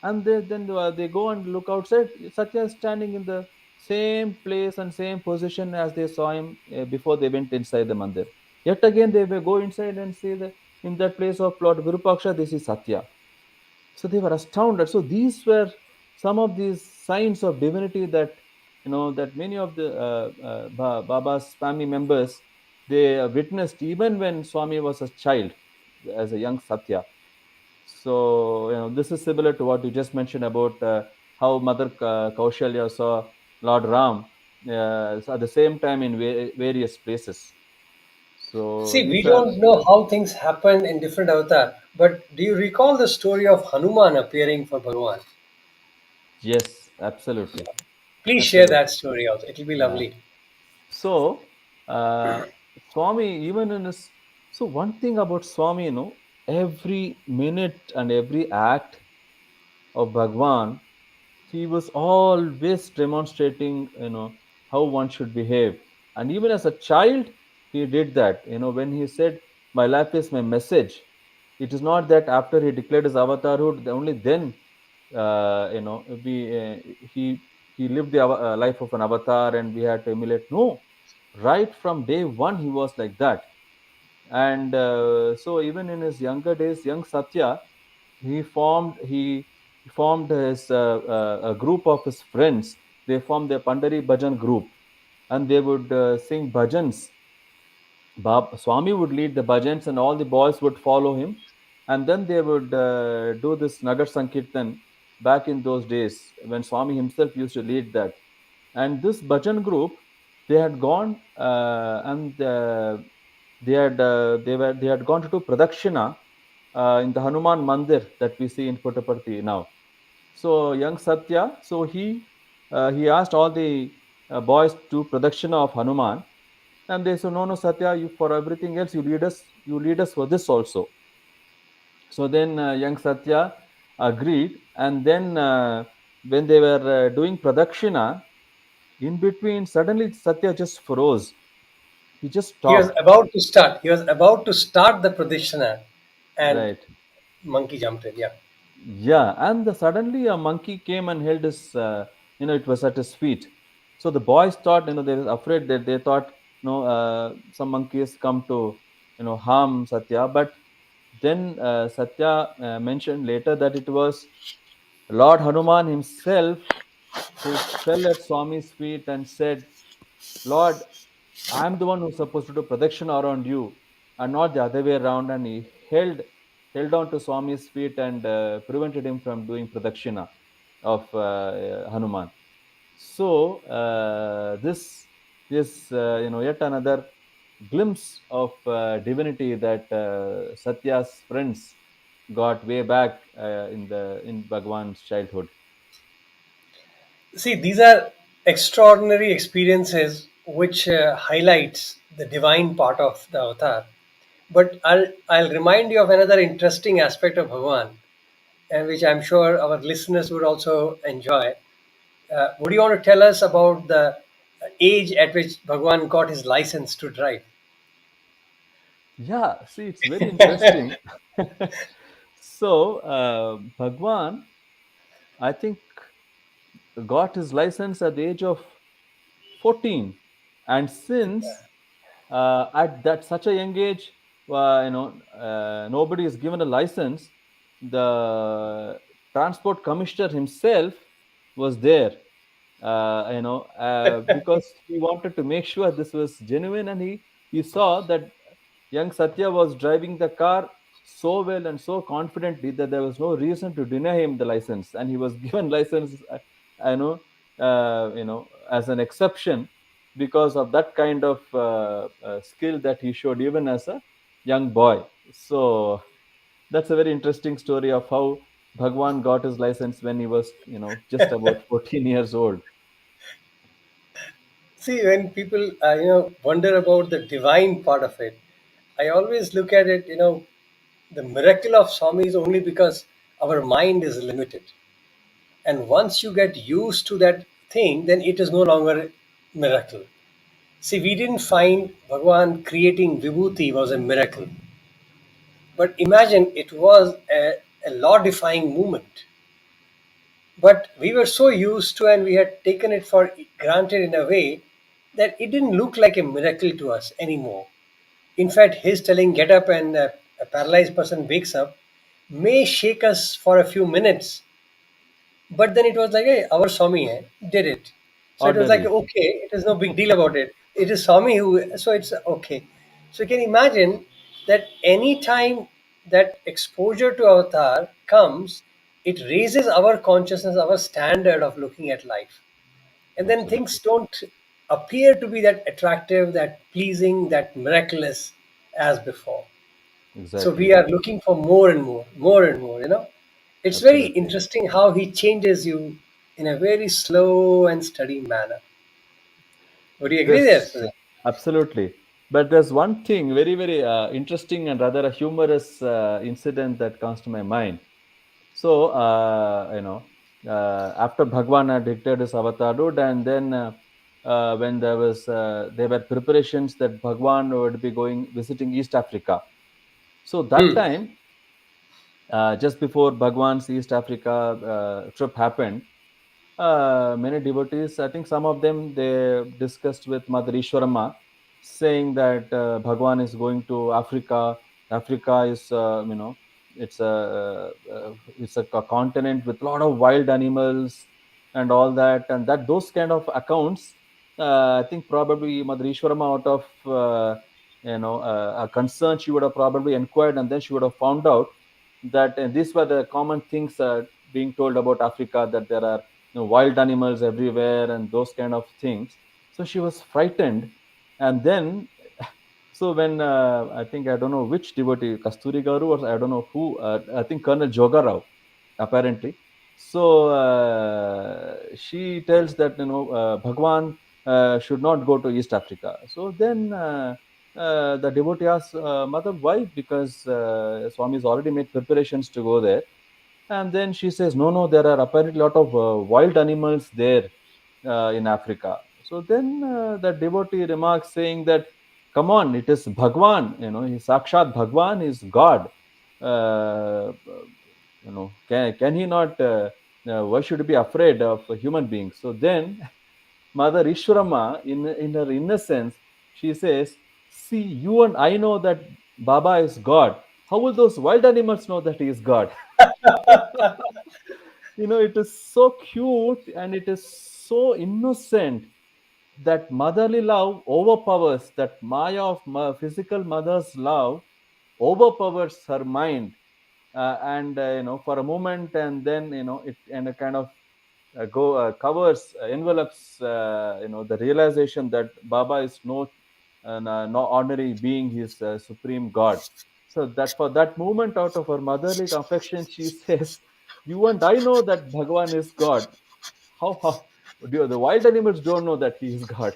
And they go and look outside. Satya is standing in the same place and same position as they saw him before they went inside the mandir. Yet again, they will go inside and see that in that place of Lord Virupaksha, this is Satya. So they were astounded. So these were some of these signs of divinity that that many of the Baba's family members they witnessed even when Swami was a child, as a young Satya. So this is similar to what you just mentioned about how Mother Kaushalya saw Lord Ram at the same time in various places. So See, we these are don't know how things happen in different avatar, but do you recall the story of Hanuman appearing for Bhagavan? yes, absolutely, Please share that absolutely. story also. It'll be Yeah. lovely. So, Swami, even in his, so one thing about Swami, every minute and every act of Bhagwan, he was always demonstrating, how one should behave. And even as a child, he did that. When he said, "My life is my message," it is not that after he declared his avatarhood, only then, he lived the life of an avatar and we had to emulate. No, right from day one, he was like that. And so even in his younger days, young Satya, he formed his a group of his friends. They formed the Pandari Bhajan group, and they would sing bhajans. Swami would lead the bhajans, and all the boys would follow him. And then they would do this Nagar Sankirtan back in those days when Swami himself used to lead that. And this bhajan group, they had gone and they had gone to do pradakshina in the Hanuman Mandir that we see in Puttaparthi now. So young Satya, so he asked all the boys to pradakshina of Hanuman, and they said, "No, no, Satya, you for everything else, you lead us for this also." So then young Satya agreed, and then when they were doing pradakshina, in between, suddenly Satya just froze. He just He was stopped. about to start. He was about to start the pradeshana, and Right. monkey jumped in. Yeah. Yeah, and suddenly a monkey came and held his, it was at his feet. So the boys thought, they were afraid that they thought, some monkeys come to, harm Satya. But then Satya mentioned later that it was Lord Hanuman himself who fell at Swami's feet and said, "Lord, I'm the one who's supposed to do protection around you, and not the other way around." And he held on to Swami's feet and prevented him from doing pradakshina of Hanuman. So this is yet another glimpse of divinity that Satya's friends got way back in Bhagwan's childhood. See, these are extraordinary experiences which highlights the divine part of the avatar. But I'll remind you of another interesting aspect of Bhagwan, and which I'm sure our listeners would also enjoy. Would you want to tell us about the age at which Bhagwan got his license to drive? Yeah, see, it's very interesting. So, Bhagwan, I think, got his license at the age of 14. And since at that such a young age, nobody is given a license, the transport commissioner himself was there. because he wanted to make sure this was genuine, and he saw that young Satya was driving the car so well and so confidently that there was no reason to deny him the license, and he was given license, I know, as an exception because of that kind of skill that he showed even as a young boy. So that's a very interesting story of how Bhagwan got his license when he was, just about 14 years old. See, when people wonder about the divine part of it, I always look at it. The miracle of Swami is only because our mind is limited, and once you get used to that thing, then it is no longer miracle. See, we didn't find Bhagwan creating vibhuti was a miracle, but imagine it was a law-defying movement. But we were so used to, and we had taken it for granted in a way that it didn't look like a miracle to us anymore. In fact, his telling get up and a paralyzed person wakes up may shake us for a few minutes, but then it was like, hey, our Swami did it. So it was like, Ordinary. okay, it is no big deal about it. It is Swami who, so it's okay. So you can imagine that any time that exposure to avatar comes, it raises our consciousness, our standard of looking at life. And then Absolutely. things don't appear to be that attractive, that pleasing, that miraculous as before. So we Exactly. are looking for more and more, more and more. It's very Absolutely. interesting how he changes you in a very slow and steady manner. Would you agree there, There's Sudhir? absolutely, but there's one thing very, very interesting and rather a humorous incident that comes to my mind. So, after Bhagwan had declared his avatarhood, and then when there were preparations that Bhagwan would be going visiting East Africa. So that Hmm. time, just before Bhagwan's East Africa trip happened, many devotees, I think some of them, they discussed with Mother Ishwarama, saying that Bhagwan is going to Africa. Africa is, it's a continent with a lot of wild animals and all that, and that those kind of accounts. I think probably Mother Ishwarama, out of a concern, she would have probably inquired, and then she would have found out that these were the common things being told about Africa, that there are wild animals everywhere and those kind of things. So she was frightened, and then so when I think, I don't know which devotee, Kasturi Garu, or I don't know who, I think Colonel Jogarao, apparently. So she tells that Bhagwan should not go to East Africa. So then the devotee asks, Mother, why? Because Swami has already made preparations to go there. And then she says, no, no, there are apparently a lot of wild animals there in Africa. So then the devotee remarks, saying that, come on, it is Bhagwan, he's Sakshat Bhagwan, is God. Can he not, why should he be afraid of human beings? So then Mother Ishwarama, in her innocence, she says, see, you and I know that Baba is God. How will those wild animals know that he is God? It is so cute and it is so innocent, that motherly love overpowers, that maya of physical mother's love overpowers her mind, and for a moment, and then it and a kind of go covers envelops the realization that Baba is no ordinary being, he is supreme God. So that for that moment, out of her motherly affection, she says, you and I know that Bhagavan is God. How the wild animals don't know that he is God?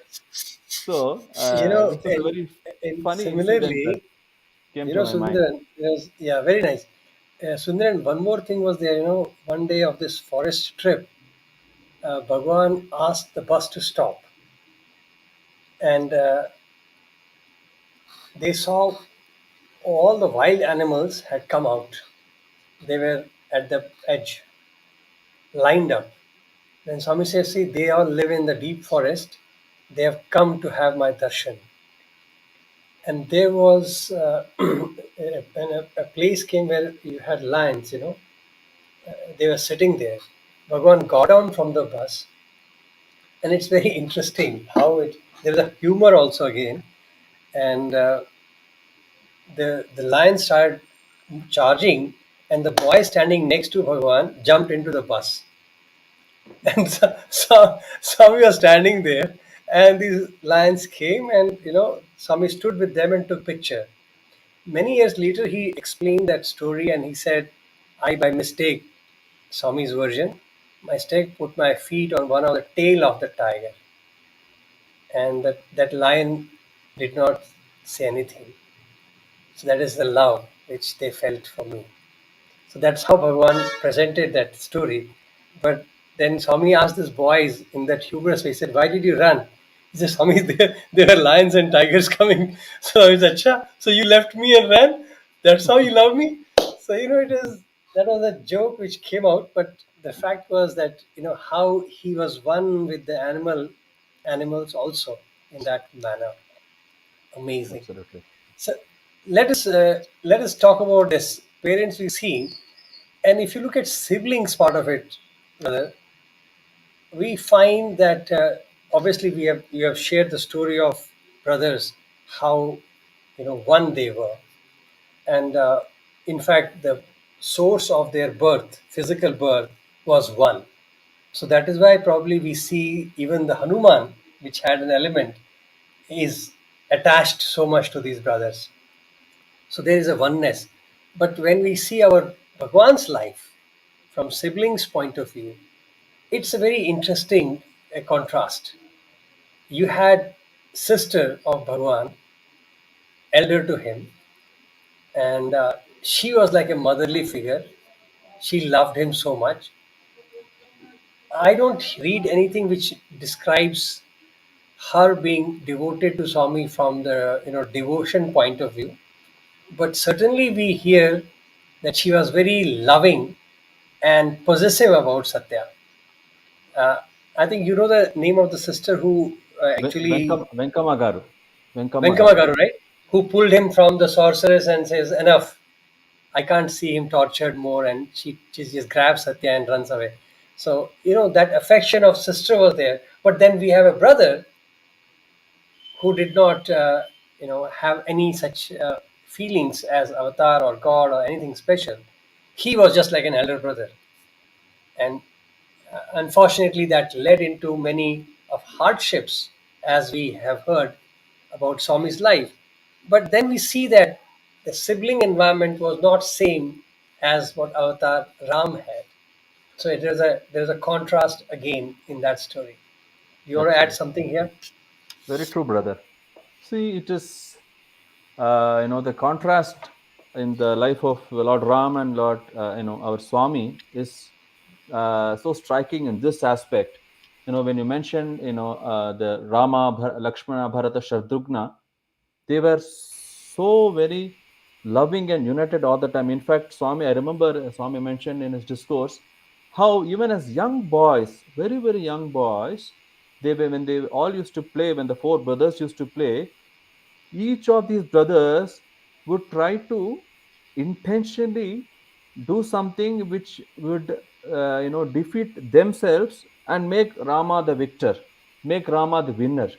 So this is a And, very and funny incident that similarly, came to my mind. Sundaran, yeah, very nice. Sundaran, one more thing was there. One day of this forest trip, Bhagwan asked the bus to stop, and they saw all the wild animals had come out. They were at the edge, lined up. Then Swami says, see, they all live in the deep forest. They have come to have my darshan. And there was a place came where you had lions. They were sitting there. Bhagwan got down from the bus, and it's very interesting how it. There's a humor also again, and the lion started charging, and the boy standing next to Bhagwan jumped into the bus, and Swami was standing there, and these lions came, and Swami stood with them and took picture. Many years later, he explained that story, and he said, "I by mistake, Swami's version, mistake put my feet on one of the tail of the tiger, and that lion did not say anything. So that is the love which they felt for me." So that's how Bhagwan presented that story. But then Swami asked his boys in that humorous way, he said, "Why did you run?" He said, "Swami, there were lions and tigers coming." So he said, "Acha, so you left me and ran? That's how you love me?" So, that was a joke which came out, but the fact was that, how he was one with the animals also in that manner. Amazing. Absolutely. So let us talk about this parents we see, and if you look at siblings part of it, brother, we find that obviously we have shared the story of brothers, how one they were, and in fact the source of their birth, physical birth, was one. So that is why probably we see even the Hanuman, which had an element, is attached so much to these brothers. So there is a oneness. But when we see our Bhagwan's life from siblings' point of view, it's a very interesting contrast. You had sister of Bhagwan, elder to him, and she was like a motherly figure. She loved him so much. I don't read anything which describes her being devoted to Swami from the devotion point of view, but certainly we hear that she was very loving and possessive about Sathya. Uh, I think you know the name of the sister who actually Venkama garu. Venkama Venkama garu. Garu, right? Who pulled him from the sorceress and says, "Enough! I can't see him tortured more," and she just grabs Satya and runs away. So that affection of sister was there, but then we have a brother who did not have any such feelings as avatar or god or anything special. He was just like an elder brother, and unfortunately that led into many of hardships, as we have heard about Swami's life. But then we see that the sibling environment was not same as what Avatar Ram had. So there's a contrast again in that story. You want to add Absolutely. something here? Very true, brother. See, it is, the contrast in the life of Lord Ram and Lord, our Swami is so striking in this aspect. When you mention, the Rama, Lakshmana, Bharata, Shatrughna, they were so very loving and united all the time. In fact, Swami, I remember Swami mentioned in his discourse how even as young boys, very, very young boys, they were, when they all used to play, when the four brothers used to play, each of these brothers would try to intentionally do something which would defeat themselves and make Rama the victor, make Rama the winner.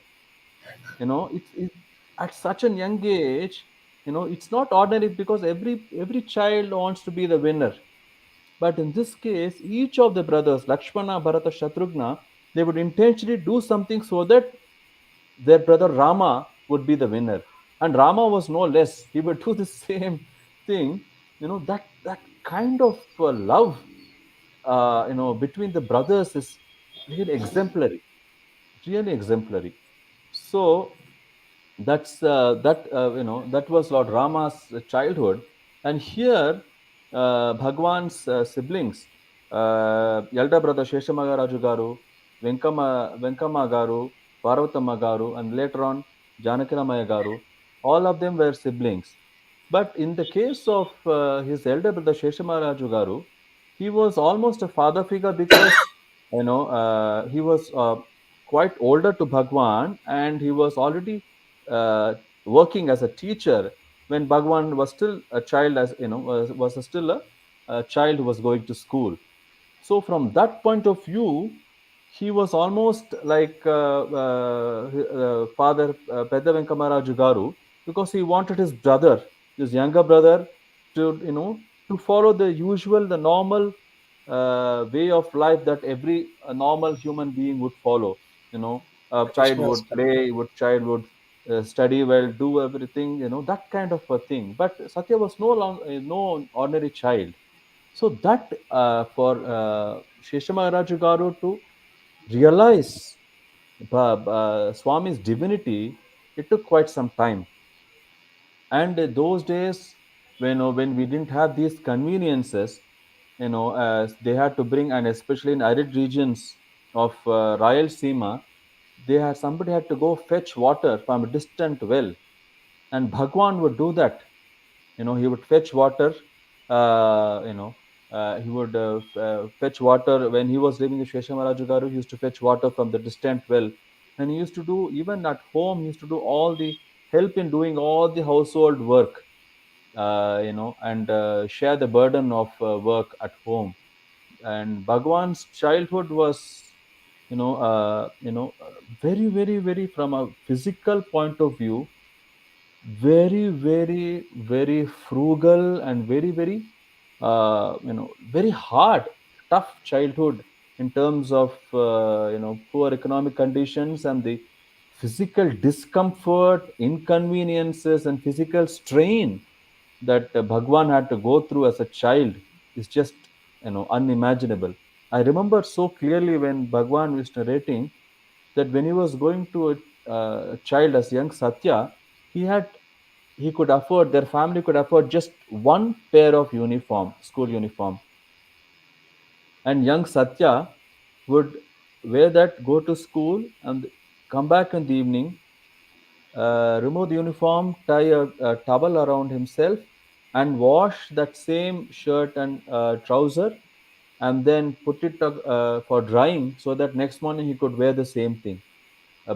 It's at such a young age. It's not ordinary, because every child wants to be the winner. But in this case, each of the brothers, Lakshmana, Bharata, Shatrughna, they would intentionally do something so that their brother Rama would be the winner. And Rama was no less. He would do the same thing. That kind of love, between the brothers is really exemplary, really exemplary. So that was Lord Rama's childhood. And here, Bhagwan's siblings, elder brother Seshama Raju garu, Venkama garu, Parvatama garu, and later on Janakiramaya garu, all of them were siblings. But in the case of his elder brother Seshama Raju garu, he was almost a father figure, because he was quite older to Bhagwan, and he was already uh, working as a teacher when Bhagwan was still a child, as was still a child who was going to school. So from that point of view, he was almost like Father Pedda Venkamaraju Garu, because he wanted his brother, his younger brother, to to follow the usual, the normal way of life that every normal human being would follow. A child Traditional would stuff. play, would child would study well, do everything, that kind of a thing. But Satya was no ordinary child. So that for Sheshama Raju Garu to realize Swami's divinity, it took quite some time. And those days, when we didn't have these conveniences, they had to bring, and especially in arid regions of Rayalaseema, somebody had to go fetch water from a distant well, and Bhagwan would do that. He would fetch water. He would fetch water when he was living in Sheshamaraju Garu. He used to fetch water from the distant well, and he used to do, even at home, he used to do all the help in doing all the household work, and share the burden of work at home. And Bhagwan's childhood was, very, very, very, from a physical point of view, very, very, very frugal, and very, very, very hard, tough childhood, in terms of poor economic conditions and the physical discomfort, inconveniences, and physical strain that Bhagwan had to go through as a child is just unimaginable. I remember so clearly when Bhagwan was narrating that when he was going to a child as young Sathya, he had he could afford their family could afford just one pair of uniform, school uniform, and young Sathya would wear that, go to school, and come back in the evening, remove the uniform, tie a towel around himself, and wash that same shirt and trouser, and then put it for drying, so that next morning he could wear the same thing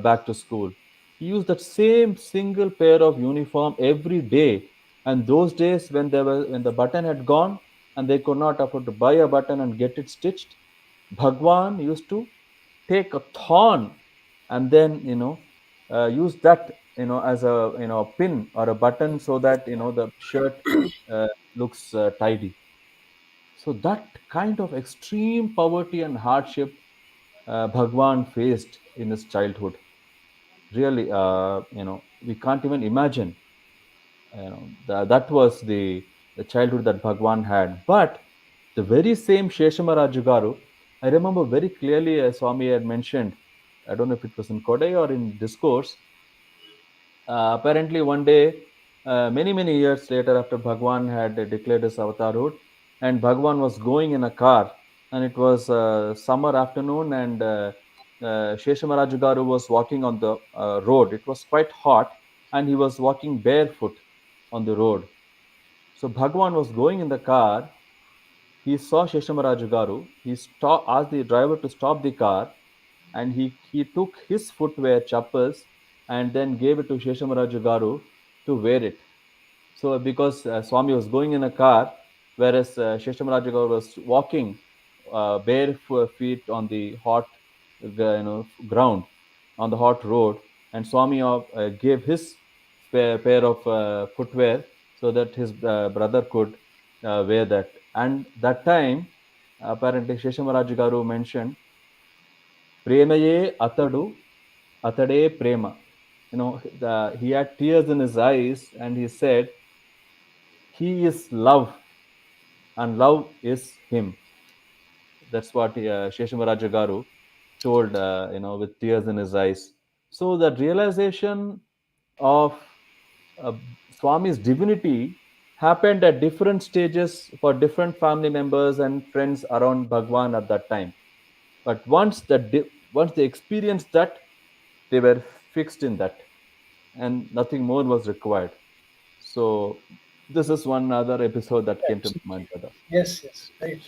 back to school. He used that same single pair of uniform every day. And those days, when the button had gone and they could not afford to buy a button and get it stitched, Bhagwan used to take a thorn, and then use that as a pin or a button, so that the shirt looks tidy. So that kind of extreme poverty and hardship Bhagwan faced in his childhood. Really, we can't even imagine. That was the childhood that Bhagwan had. But the very same Sheshama Rajugaru, I remember very clearly, Swami had mentioned, I don't know if it was in Kodai or in discourse. Apparently, one day, many, many years later, after Bhagwan had declared his avatarhood, and Bhagwan was going in a car, and it was summer afternoon, and Sheshamaraju Garu was walking on the road. It was quite hot, and he was walking barefoot on the road. So Bhagwan was going in the car. He saw Sheshamaraju Garu. Asked the driver to stop the car, and he took his footwear, chappals, and then gave it to Sheshamaraju Garu to wear it. So because Swami was going in a car, whereas Sheshamaraju Garu was walking bare feet on the hot ground, on the hot road, and Swami gave his pair of footwear so that his brother could wear that. And that time, apparently, Sheshamaraju Garu mentioned, Premaye Atadu, Atade Prema. He had tears in his eyes, and he said, he is love, and love is him. That's what Sheshamaraju Garu told, with tears in his eyes. So that realization of uh, Swami's divinity happened at different stages for different family members and friends around Bhagwan at that time. But once they experienced that, they were fixed in that, and nothing more was required. So this is one other episode that came to my mind, brother. Yes, yes, right.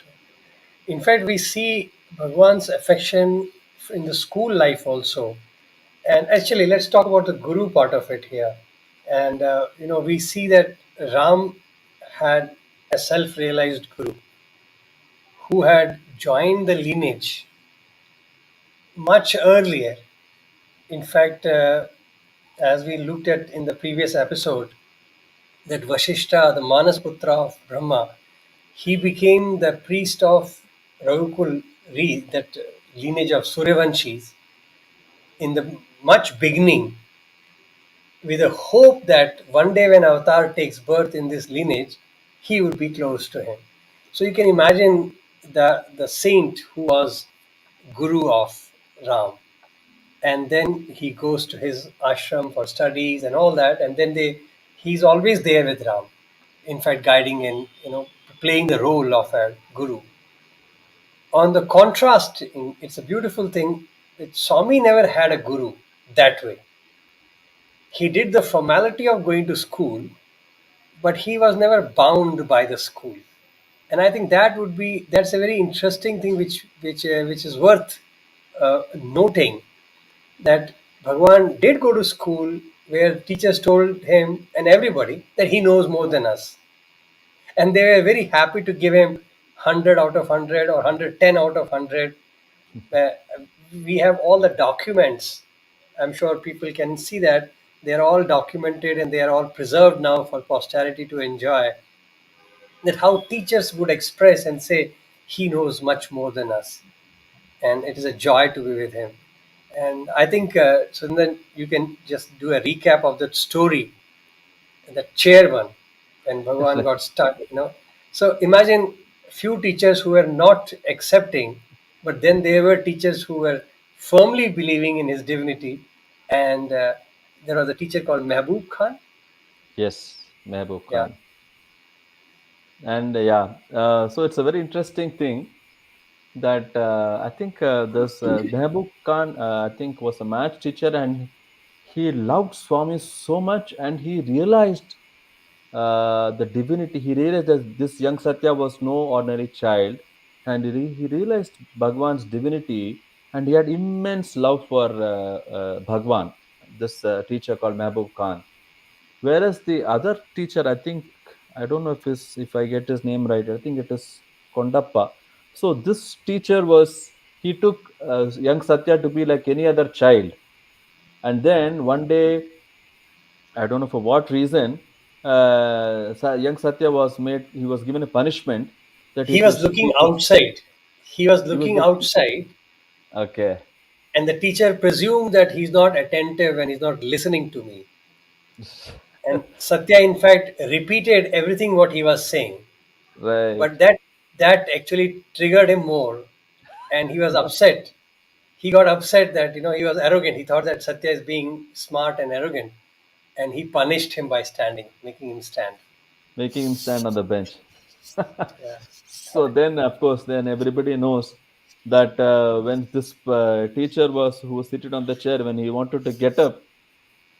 In fact, we see Bhagwan's affection in the school life also. And actually, let's talk about the guru part of it here. And we see that Ram had a self-realized guru who had joined the lineage much earlier. In fact, as we looked at in the previous episode, that Vashishta, the Manasputra of Brahma, he became the priest of Raghukul, that lineage of Suryavanshis, in the much beginning, with a hope that one day when Avatar takes birth in this lineage, he would be close to him. So you can imagine the saint who was guru of Ram, and then he goes to his ashram for studies and all that, and then he's always there with Ram, in fact guiding and playing the role of a guru. On the contrast, it's a beautiful thing that Swami never had a guru that way. He did the formality of going to school, but he was never bound by the school. And I think that's a very interesting thing, which is worth noting, that Bhagwan did go to school where teachers told him and everybody that he knows more than us, and they were very happy to give him 100 out of 100 or 110 out of 100. uh, we have all the documents. I'm sure people can see that they're all documented and they are all preserved now for posterity to enjoy. That how teachers would express and say, he knows much more than us, and it is a joy to be with him. And I think, so then you can just do a recap of that story, the chair one, when Bhagwan Right. got stuck, So imagine few teachers who were not accepting, but then there were teachers who were firmly believing in his divinity. And there was a teacher called Mehboob Khan. Yes, Mehboob Yeah, Khan. And yeah, so it's a very interesting thing that I think this Mehboob Khan, I think, was a math teacher, and he loved Swami so much, and he realized the divinity. He realized that this young Satya was no ordinary child, and he realized Bhagwan's divinity, and he had immense love for Bhagwan, this teacher called Mehboob Khan. Whereas the other teacher, I think, I don't know if I get his name right. I think it is Kondappa. So this teacher he took young Satya to be like any other child, and then one day, I don't know for what reason, young Satya he was given a punishment that he was looking outside. He was he was looking looking, outside, okay. and the teacher presumed that he's not attentive and he's not listening to me. And Satya, in fact, repeated everything what he was saying, Right. but that actually triggered him more, and he was upset. He got upset that he was arrogant. He thought that Satya is being smart and arrogant, and he punished him by making him stand. Making him stand on the bench. Yeah, So then, of course, then everybody knows that when this teacher who was seated on the chair, when he wanted to get up,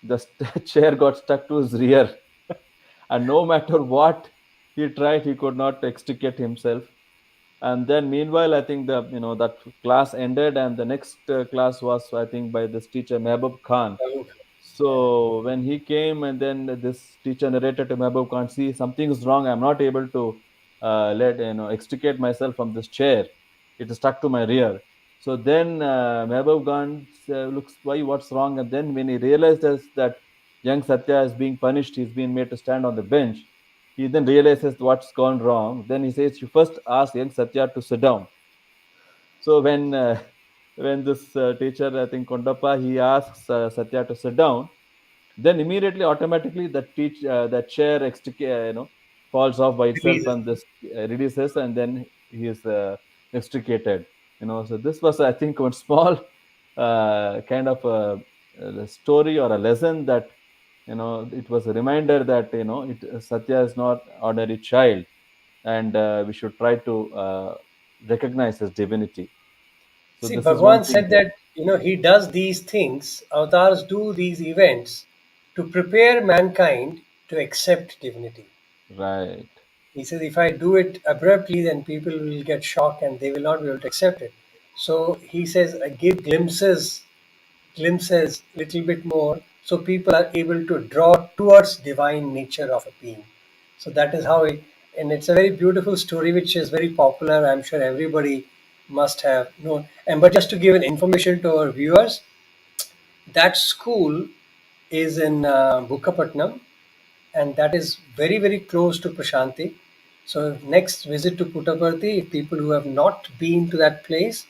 the chair got stuck to his rear, and no matter what he tried, he could not extricate himself. And then, meanwhile, I think that class ended, and the next class was, I think, by this teacher Mehboob Khan. yeah. So when he came, and then this teacher narrated to Mehboob Khan, see, something is wrong. I'm not able to let extricate myself from this chair. It is stuck to my rear. So then Mehboob Khan looks, why, what's wrong? And then when he realizes that young Satya is being punished, he's being made to stand on the bench. He then realizes what's gone wrong. Then he says, you first ask young Satya to sit down. So when when this teacher, I think Kondappa, he asks Satya to sit down, then immediately automatically that chair falls off by itself, Releases. and this releases, and then he is extricated. So this was, I think, one small kind of a story or a lesson that it was a reminder that Satya is not ordinary child, and we should try to recognize his divinity. So See, this is one Bhagwan thing said that, that he does these things. Avatars do these events to prepare mankind to accept divinity. right. He says, if I do it abruptly, then people will get shocked and they will not be able to accept it. So he says, I give glimpses, little bit more, so people are able to draw towards divine nature of a being. So that is how and it's a very beautiful story, which is very popular. I'm sure everybody must have known. And but just to give an information to our viewers, that school is in Bukkapatnam, and that is very very close to Prashanthi. So next visit to Puttaparthi, if people who have not been to that place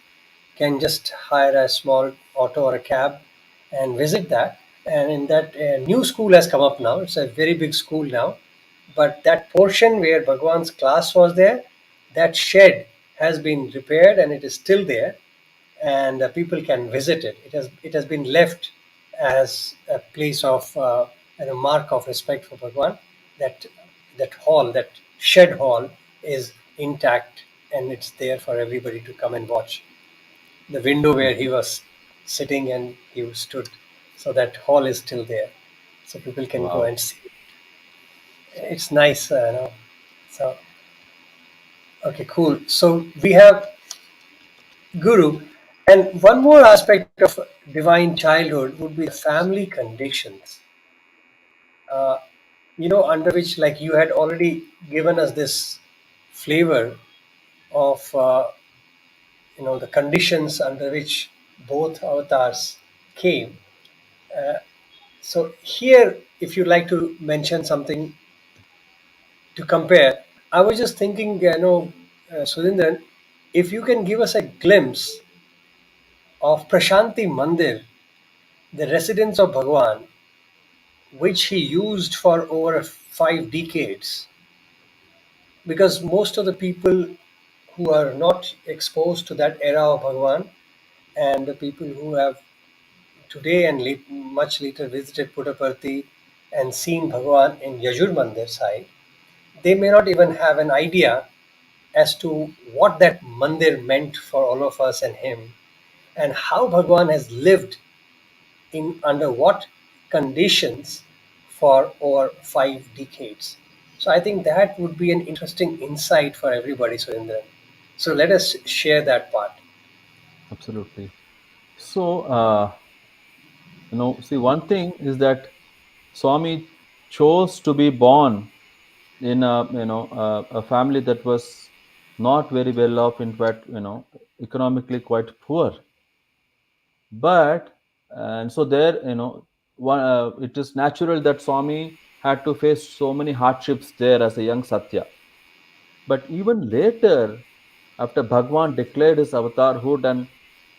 can just hire a small auto or a cab and visit that. And in that new school has come up now. It's a very big school now, but that portion where Bhagwan's class was there, that shed has been repaired and it is still there, and people can visit it. It has been left as a place of and a mark of respect for Bhagwan. That that shed hall is intact, and it's there for everybody to come and watch. The window where he was sitting and he stood, so that hall is still there, so people can go Wow. and see. It's nice, so okay, cool. So we have Guru. And one more aspect of divine childhood would be the family conditions, uh, under which, like you had already given us this flavor of, the conditions under which both avatars came. So here, if you'd like to mention something to compare, I was just thinking, Sudhindran, if you can give us a glimpse of Prashanthi Mandir, the residence of Bhagwan, which he used for over 5 decades, because most of the people who are not exposed to that era of Bhagwan, and the people who have today and much later visited Puttaparthi and seen Bhagwan in Yajur Mandir side, they may not even have an idea as to what that mandir meant for all of us and him, and how Bhagwan has lived in under what conditions for over 5 decades. So I think that would be an interesting insight for everybody, Surendran. So let us share that part. Absolutely. So, see, one thing is that Swami chose to be born in a family that was not very well off, in fact, economically quite poor. But and so there, it is natural that Swami had to face so many hardships there as a young Sathya. But even later, after Bhagwan declared his avatarhood and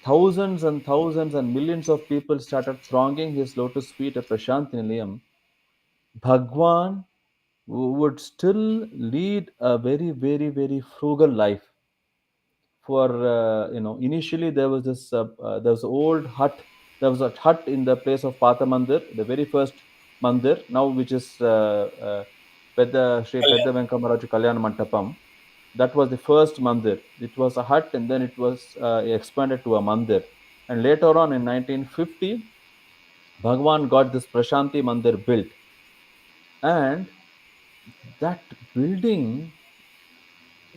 thousands and millions of people started thronging his lotus feet at Prashanthi Nilayam, Bhagwan would still lead a very, very, very frugal life. For initially there was an old hut. There was a hut in the place of Pata Mandir, the very first mandir, now which is Sri Pedda Venkamaraju Kalyana Mantapam. That was the first mandir. It was a hut, and then it was expanded to a mandir. And later on in 1950, Bhagwan got this Prashanthi Mandir built, and that building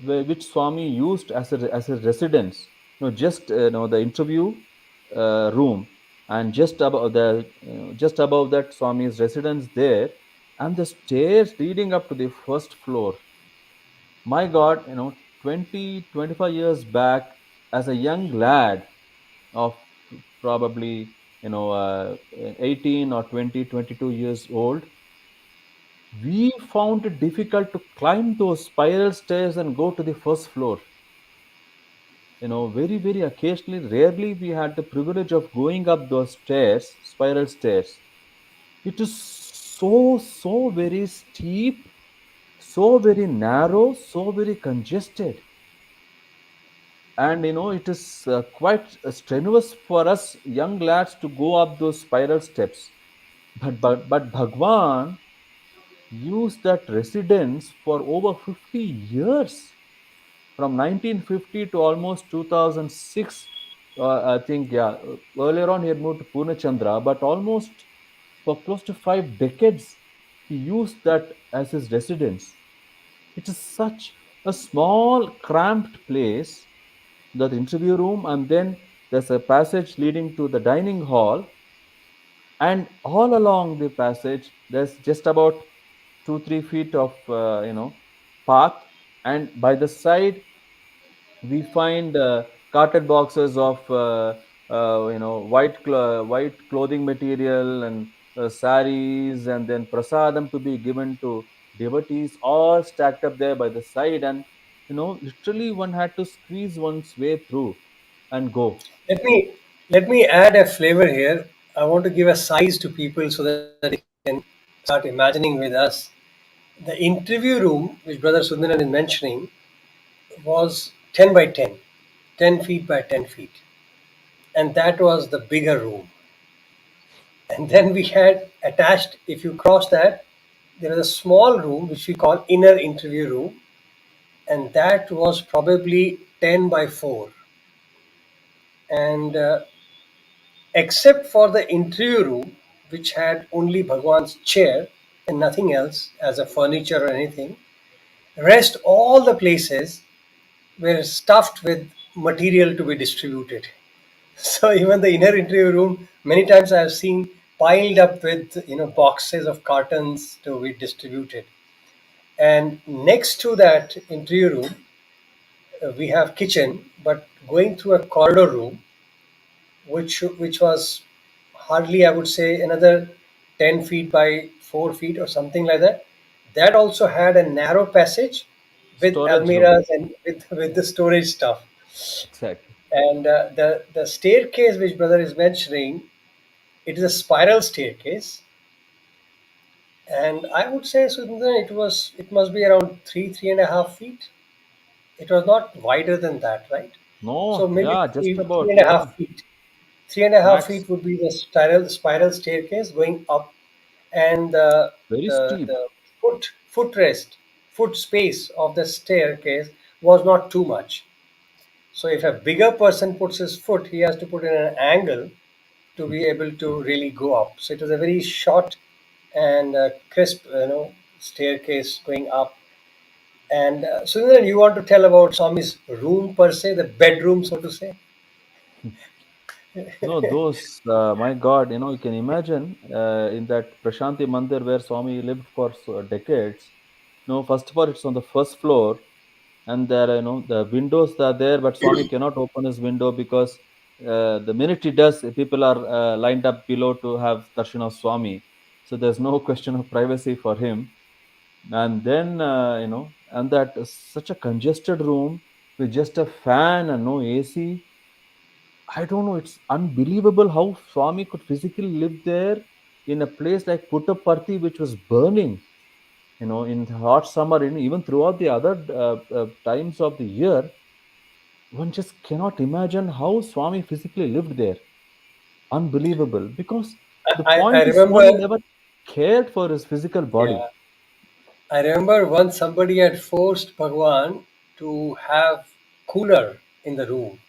which Swami used as a residence. Just the interview room, and just above that Swami's residence there, and the stairs leading up to the first floor. My God, 20 25 years back, as a young lad of probably 18 or 20 22 years old, we found it difficult to climb those spiral stairs and go to the first floor. Very, very occasionally, rarely we had the privilege of going up those stairs, spiral stairs. It is so very steep, so very narrow, so very congested. And it is quite strenuous for us young lads to go up those spiral steps. But Bhagwan used that residence for over 50 years, from 1950 to almost 2006. I think, yeah, earlier on he had moved to Purnachandra, but almost for close to 5 decades he used that as his residence. It is such a small cramped place, that interview room, and then there's a passage leading to the dining hall, and all along the passage there's just about 2 3 feet of path, and by the side we find carted boxes of white clothing material and saris, and then prasadam to be given to devotees, all stacked up there by the side, and literally one had to squeeze one's way through and go. Let me let me add a flavor here. I want to give a size to people so that they can start imagining with us. The interview room, which Brother Sundaran is mentioning, was 10 by 10, 10 feet by 10 feet. And that was the bigger room. And then we had attached, if you cross that, there was a small room which we call inner interview room. And that was probably 10 by 4. And except for the interview room, which had only Bhagwan's chair and nothing else as a furniture or anything, rest all the places were stuffed with material to be distributed. So even the inner interview room, many times I have seen piled up with boxes of cartons to be distributed. And next to that interview room, we have kitchen, but going through a corridor room, which was hardly, I would say, another 10 feet by 4 feet or something like that. That also had a narrow passage with Storage room. almirahs and with the storage stuff. Exactly. And the staircase which brother is mentioning, it is a spiral staircase, and I would say, Sundar, it must be around 3.5 feet. It was not wider than that, right? So No, maybe yeah, just three about, and a yeah, half feet. Three and a half max. feet would be the spiral staircase going up, and Very steep. the foot space of the staircase was not too much. So if a bigger person puts his foot, he has to put in an angle to be able to really go up. So it was a very short and crisp, staircase going up. And Sundar, you want to tell about Swami's room per se, the bedroom, so to say? No, those, my God, you can imagine in that Prashanthi Mandir where Swami lived for decades. First of all, it's on the first floor, and there, the windows are there, but Swami cannot open his window because the minute he does, people are lined up below to have darshan of Swami. So there's no question of privacy for him. And then, and that is such a congested room with just a fan and no AC. I don't know. It's unbelievable how Swami could physically live there in a place like Puttaparthi, which was burning. In the hot summer, even throughout the other times of the year, one just cannot imagine how Swami physically lived there. Unbelievable. Because the I point is, Swami remember, never cared for his physical body. yeah, I remember once somebody had forced Bhagwan to have cooler in the room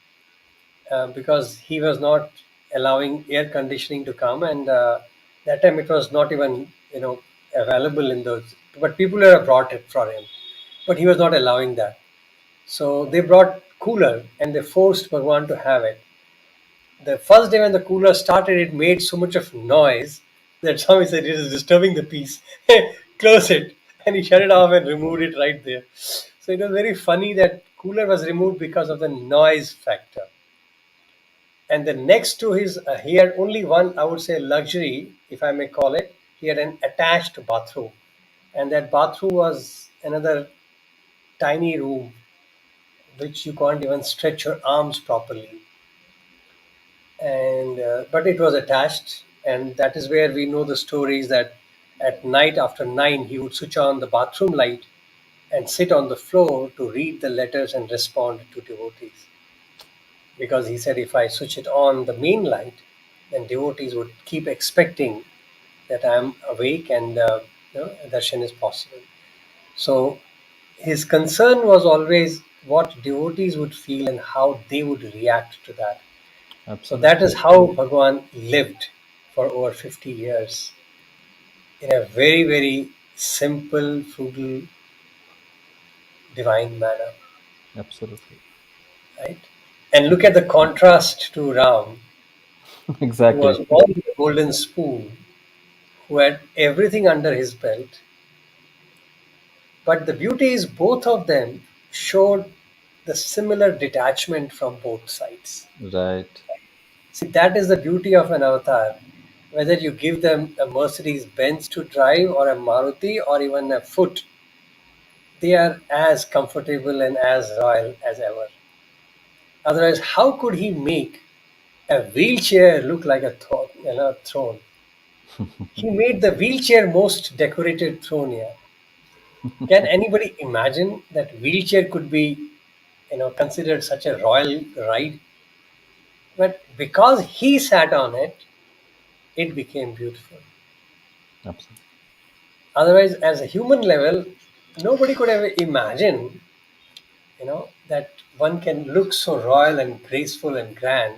because he was not allowing air conditioning to come, and that time it was not even available in those. But people have brought it for him, but he was not allowing that. So they brought cooler and they forced Bhagwan to have it. The first day when the cooler started, it made so much of noise that Swami said it is disturbing the peace. Close it. And he shut it off and removed it right there. So it was very funny that cooler was removed because of the noise factor. And the next to his, he had only one, I would say, luxury, if I may call it. He had an attached bathroom. And that bathroom was another tiny room which you can't even stretch your arms properly. And but it was attached, and that is where we know the stories that at night after 9 he would switch on the bathroom light and sit on the floor to read the letters and respond to devotees, because he said if I switch it on the main light, then devotees would keep expecting that I'm awake and darshan is possible. So his concern was always what devotees would feel and how they would react to that. So that is Absolutely. how Bhagwan lived for over 50 years in a very, very simple, frugal, divine manner, Absolutely. right? And look at the contrast to Ram, who was Exactly. born with a golden spoon, who had everything under his belt. But the beauty is both of them showed the similar detachment from both sides. Right. See, that is the beauty of an avatar. Whether you give them a Mercedes Benz to drive, or a Maruti, or even a foot, they are as comfortable and as royal as ever. Otherwise, how could he make a wheelchair look like a throne? He made the wheelchair most decorated throne here. Can anybody imagine that wheelchair could be, considered such a royal ride? But because he sat on it, it became beautiful. Absolutely. Otherwise, as a human level, nobody could ever imagine, that one can look so royal and graceful and grand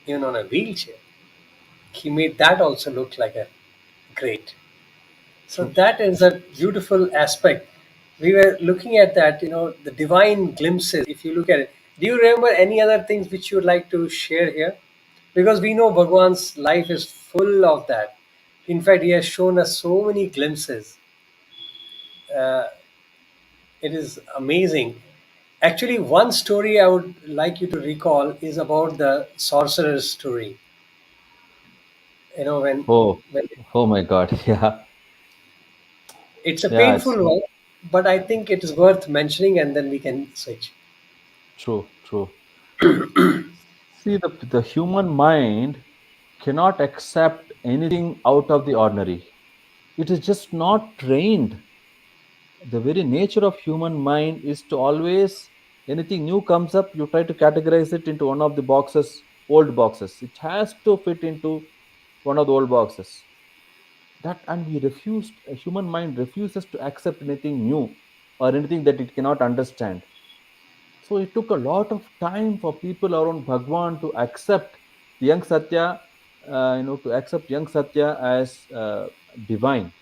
even on a wheelchair. He made that also look like a great. So True. that is a beautiful aspect. We were looking at that, the divine glimpses. If you look at it, do you remember any other things which you would like to share here? Because we know Bhagwan's life is full of that. In fact, he has shown us so many glimpses. Uh, it is amazing. Actually, one story I would like you to recall is about the sorcerer's story. When Oh, when oh my God. Yeah. it's a Yeah, it's painful one, but I think it is worth mentioning, and then we can switch. true, true. See, the human mind cannot accept anything out of the ordinary. It is just not trained. The very nature of human mind is to always, anything new comes up, you try to categorize it into one of the boxes, old boxes. It has to fit into one of the old boxes. That, and we refused, a human mind refuses to accept anything new or anything that it cannot understand. So it took a lot of time for people around Bhagwan to accept the young Satya, to accept young Satya as divine.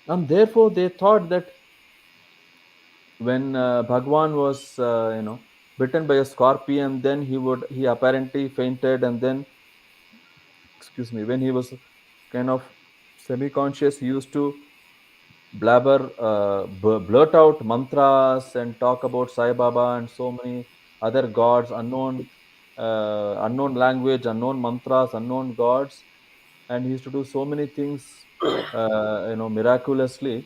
And therefore, they thought that when Bhagwan was, bitten by a scorpion, then he apparently fainted, and then, excuse me, when he was kind of semi-conscious, he used to blurt out mantras and talk about Sai Baba and so many other gods, unknown language, unknown mantras, unknown gods, and he used to do so many things, miraculously.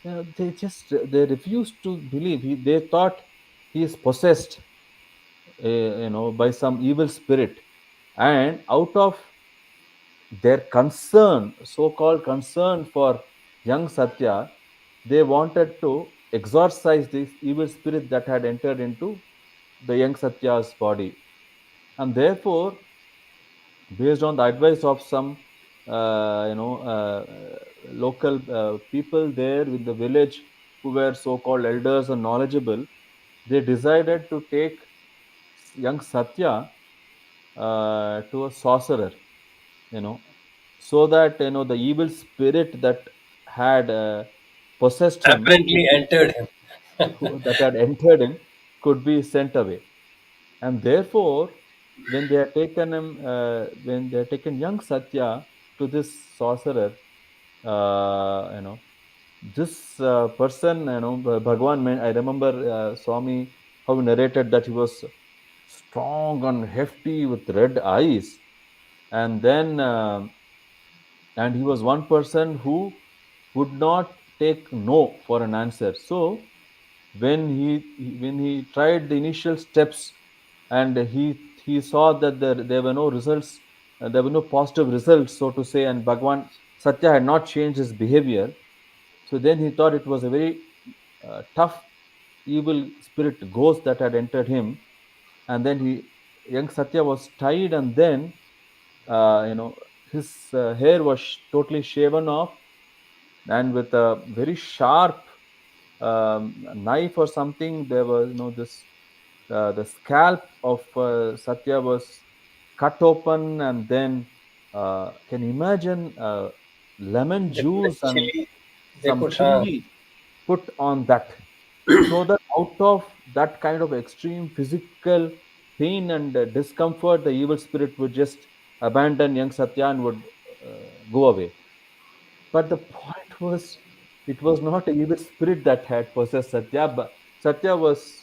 They refused to believe. They thought he is possessed, by some evil spirit, and out of their concern, so-called concern for young Satya, they wanted to exorcise this evil spirit that had entered into the young Satya's body. And therefore, based on the advice of some, local people there in the village who were so-called elders and knowledgeable, they decided to take young Satya to a sorcerer, you know so that the evil spirit that had possessed him Apparently entered him. that had entered him could be sent away. And therefore, when they had taken young Satya to this sorcerer, this person, Bhagwan, I remember Swami, how he narrated that he was strong and hefty with red eyes, and then and he was one person who would not take no for an answer. So when he tried the initial steps, and he saw that there were no results, there were no positive results, so to say, and Bhagwan Satya had not changed his behavior. So then he thought it was a very tough evil spirit ghost that had entered him. And then young Satya was tied, and then his hair was totally shaven off, and with a very sharp knife or something, there was, this the scalp of Satya was cut open, and then can you imagine lemon They put a juice and chili. They some put chili put on that, so that out of that kind of extreme physical pain and discomfort, the evil spirit would just abandon young Satya and would go away. But the point was, it was not an evil spirit that had possessed Satya, but Satya was.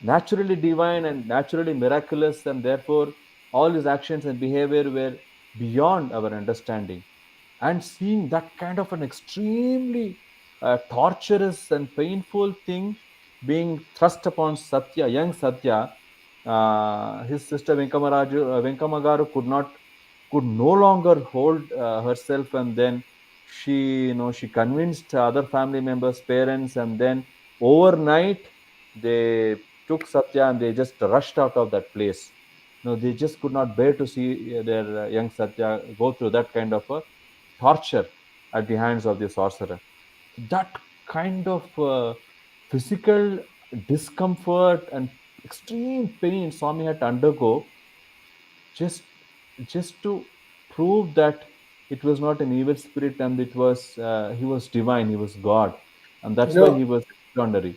naturally divine and naturally miraculous, and therefore all his actions and behavior were beyond our understanding. And seeing that kind of an extremely torturous and painful thing being thrust upon Sathya, young Sathya, his sister Venkamagaru could no longer hold herself, and then she convinced other family members, parents, and then overnight they took Satya and they just rushed out of that place. No, they just could not bear to see their young Satya go through that kind of a torture at the hands of the sorcerer. That kind of physical discomfort and extreme pain Swami had to undergo, just just to prove that it was not an evil spirit, and it was he was divine, he was God, and You that's why know, he was extraordinary.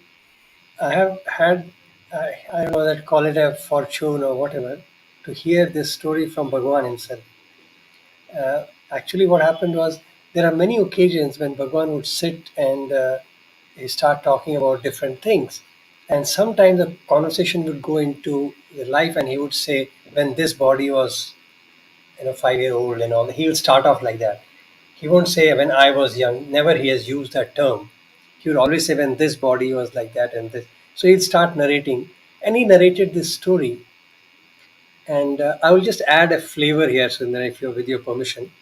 I have had, I don't know that call it a fortune or whatever, to hear this story from Bhagwan himself. Actually, what happened was there are many occasions when Bhagwan would sit and he start talking about different things. And sometimes the conversation would go into the life, and he would say, when this body was 5 year old and all, he will start off like that. He won't say when I was young, never he has used that term. He would always say when this body was like that and this. So he'll start narrating. And he narrated this story. And I will just add a flavor here, Sundar, if you're with your permission,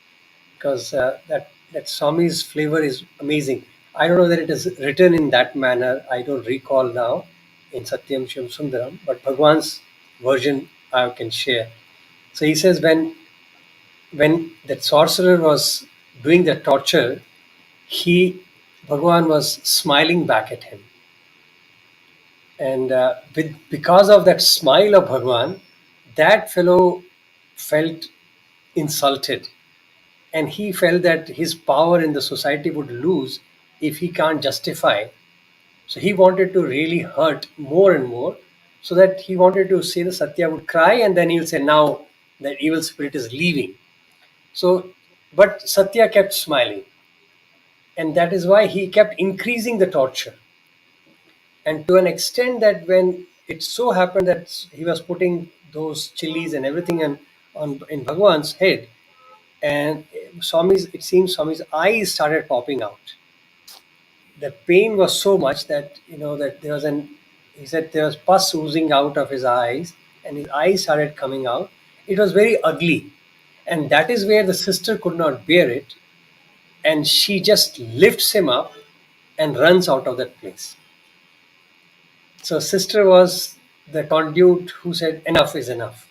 because that Swami's flavor is amazing. I don't know that it is written in that manner. I don't recall now in Satyam Shivam Sundaram, but Bhagwan's version I can share. So he says when that sorcerer was doing the torture, he Bhagwan was smiling back at him, and because of that smile of Bhagwan, that fellow felt insulted, and he felt that his power in the society would lose if he can't justify. So he wanted to really hurt more and more, so that he wanted to say the Satya would cry, and then he'll say, now that evil spirit is leaving. So, but Satya kept smiling, and that is why he kept increasing the torture. And to an extent that when it so happened that he was putting those chilies and everything on in Bhagwan's head, and it seems Swami's eyes started popping out. The pain was so much that that there was he said there was pus oozing out of his eyes, and his eyes started coming out. It was very ugly, and that is where the sister could not bear it, and she just lifts him up and runs out of that place. So sister was the conduit who said enough is enough.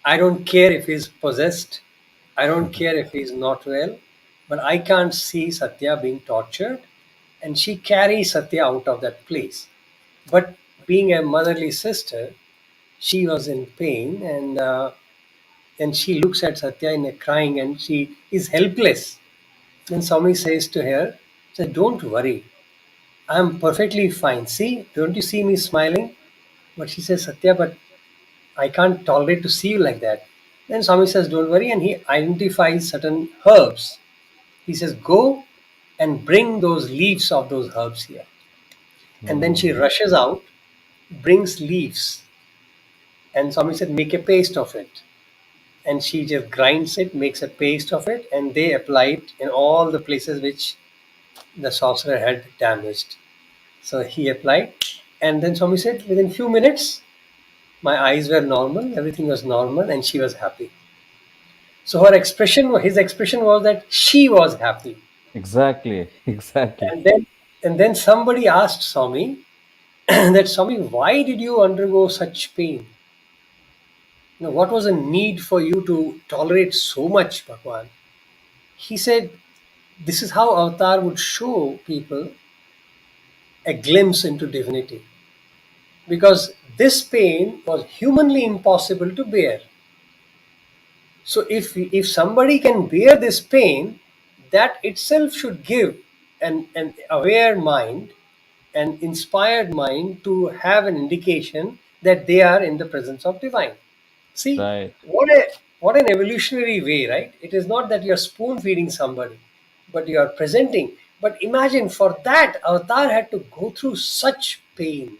I don't care if he's possessed. I don't care if he's not well, but I can't see Satya being tortured. And she carries Satya out of that place. But being a motherly sister, she was in pain, and she looks at Satya in a crying, and she is helpless. Then Swami says to her, don't worry, I'm perfectly fine. See, don't you see me smiling? But she says, Satya, but I can't tolerate to see you like that. Then Swami says, don't worry, and he identifies certain herbs. He says, go and bring those leaves of those herbs here. And then she Hmm. rushes out, brings leaves, and Swami said, make a paste of it. And she just grinds it, makes a paste of it, and they apply it in all the places which the sorcerer had damaged. So he applied, and then Swami said, within few minutes, my eyes were normal, everything was normal, and she was happy. So his expression was that she was happy. Exactly, exactly. And then somebody asked Swami that Swami, why did you undergo such pain? What was the need for you to tolerate so much, Bhagwan? He said, this is how Avatar would show people a glimpse into divinity. Because this pain was humanly impossible to bear. So if somebody can bear this pain, that itself should give an aware mind, an inspired mind to have an indication that they are in the presence of divine. See, Right. what an evolutionary way, right? It is not that you're spoon feeding somebody, but you are presenting. But imagine for that, Avatar had to go through such pain.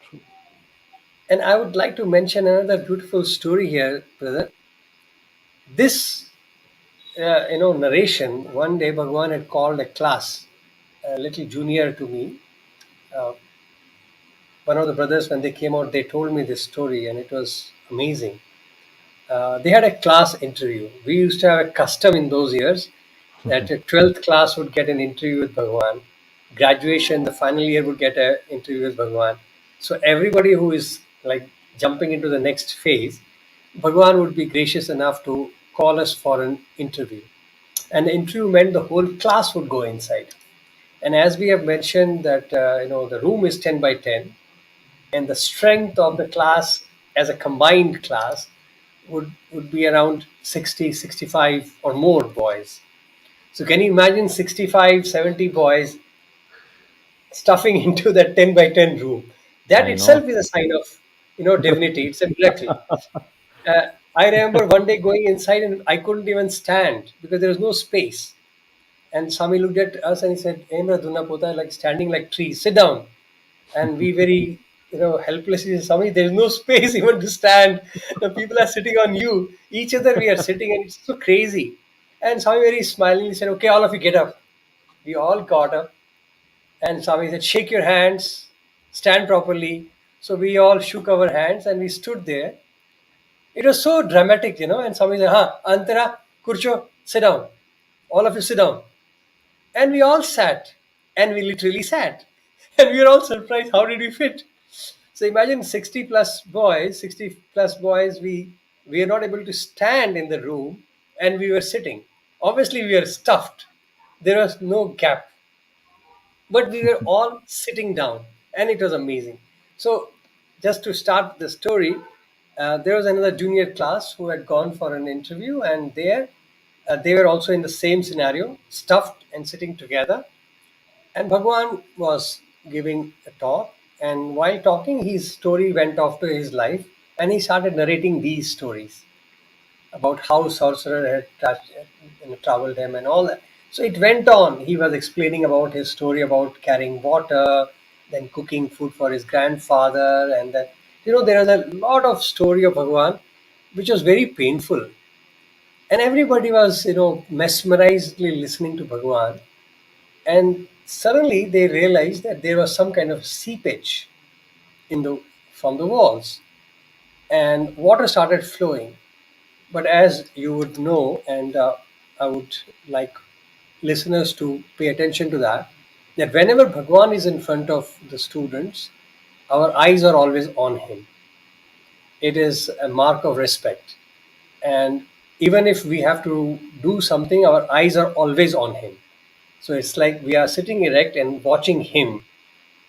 True. And I would like to mention another beautiful story here, brother. This, narration. One day, Bhagwan had called a class, a little junior to me. Uh, One of the brothers, when they came out, they told me this story, and it was amazing. They had a class interview. We used to have a custom in those years that a 12th class would get an interview with Bhagwan. Graduation, the final year would get an interview with Bhagwan. So everybody who is like jumping into the next phase, Bhagwan would be gracious enough to call us for an interview. And the interview meant the whole class would go inside. And as we have mentioned that the room is 10 by 10, and the strength of the class as a combined class would be around 60, 65 or more boys. So can you imagine 65, 70 boys stuffing into that 10 by 10 room? That I know. itself is a sign of divinity. It's a miracle. uh, I remember one day going inside and I couldn't even stand because there was no space. And Swami looked at us and he said, Emra Dunna Pota, like standing like trees, sit down. And we very helplessly said, Swami, there's no space even to stand. The people are sitting on you. Each other we are sitting, and it's so crazy. And Swami very smilingly said, okay, all of you get up. We all got up, and Swami said, shake your hands, stand properly. So we all shook our hands and we stood there. It was so dramatic, and Swami said, ha, Antara, Kurcho, sit down. All of you sit down. And we all sat, and we literally sat. And we were all surprised, how did we fit? So imagine 60 plus boys, we are not able to stand in the room, and we were sitting. Obviously, we were stuffed. There was no gap, but we were all sitting down, and it was amazing. So, just to start the story, there was another junior class who had gone for an interview, and there they were also in the same scenario, stuffed and sitting together. And Bhagwan was giving a talk, and while talking, his story went off to his life, and he started narrating these stories about how sorcerer had traveled him and all that. So it went on. He was explaining about his story about carrying water, then cooking food for his grandfather, and that there was a lot of story of Bhagwan, which was very painful, and everybody was mesmerizedly listening to Bhagwan, and suddenly they realized that there was some kind of seepage in the from the walls, and water started flowing. But as you would know, and I would like listeners to pay attention to that whenever Bhagwan is in front of the students, our eyes are always on him. It is a mark of respect, and even if we have to do something, our eyes are always on him. So it's like we are sitting erect and watching him,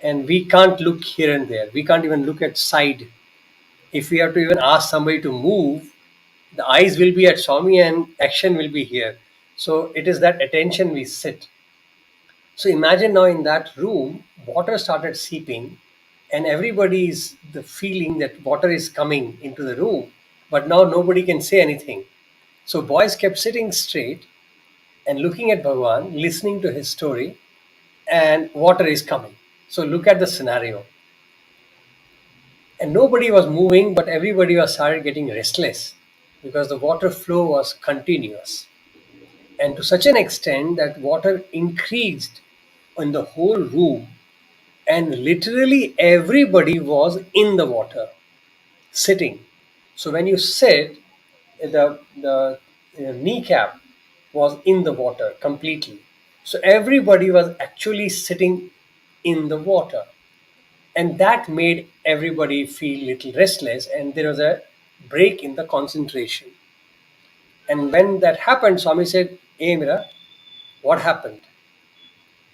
and we can't look here and there. We can't even look at side. If we have to even ask somebody to move, the eyes will be at Swami and action will be here. So it is that attention we sit. So imagine now in that room, water started seeping, and everybody is the feeling that water is coming into the room, but now nobody can say anything. So boys kept sitting straight and looking at Bhagwan, listening to his story, and water is coming. So look at the scenario. And nobody was moving, but everybody was started getting restless because the water flow was continuous. And to such an extent that water increased in the whole room, and literally everybody was in the water sitting. So when you sit, the kneecap was in the water completely. So everybody was actually sitting in the water, and that made everybody feel little restless, and there was a break in the concentration. And when that happened, Swami said, hey Mira, what happened?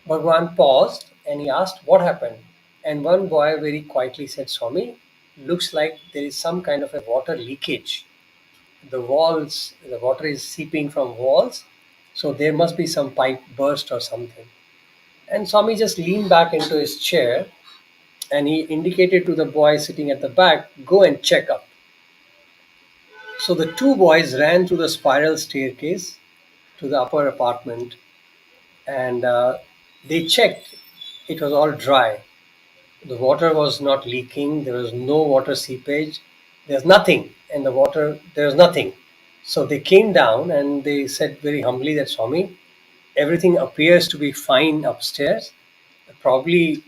Bhagwan paused and he asked, what happened? And one boy very quietly said, Swami, looks like there is some kind of a water leakage. The water is seeping from walls, so there must be some pipe burst or something. And Swami just leaned back into his chair and he indicated to the boy sitting at the back, go and check up. So the two boys ran through the spiral staircase to the upper apartment, and they checked. It was all dry. The water was not leaking. There was no water seepage. There's nothing. And the water, there's nothing. So they came down and they said very humbly that Swami, everything appears to be fine upstairs. Probably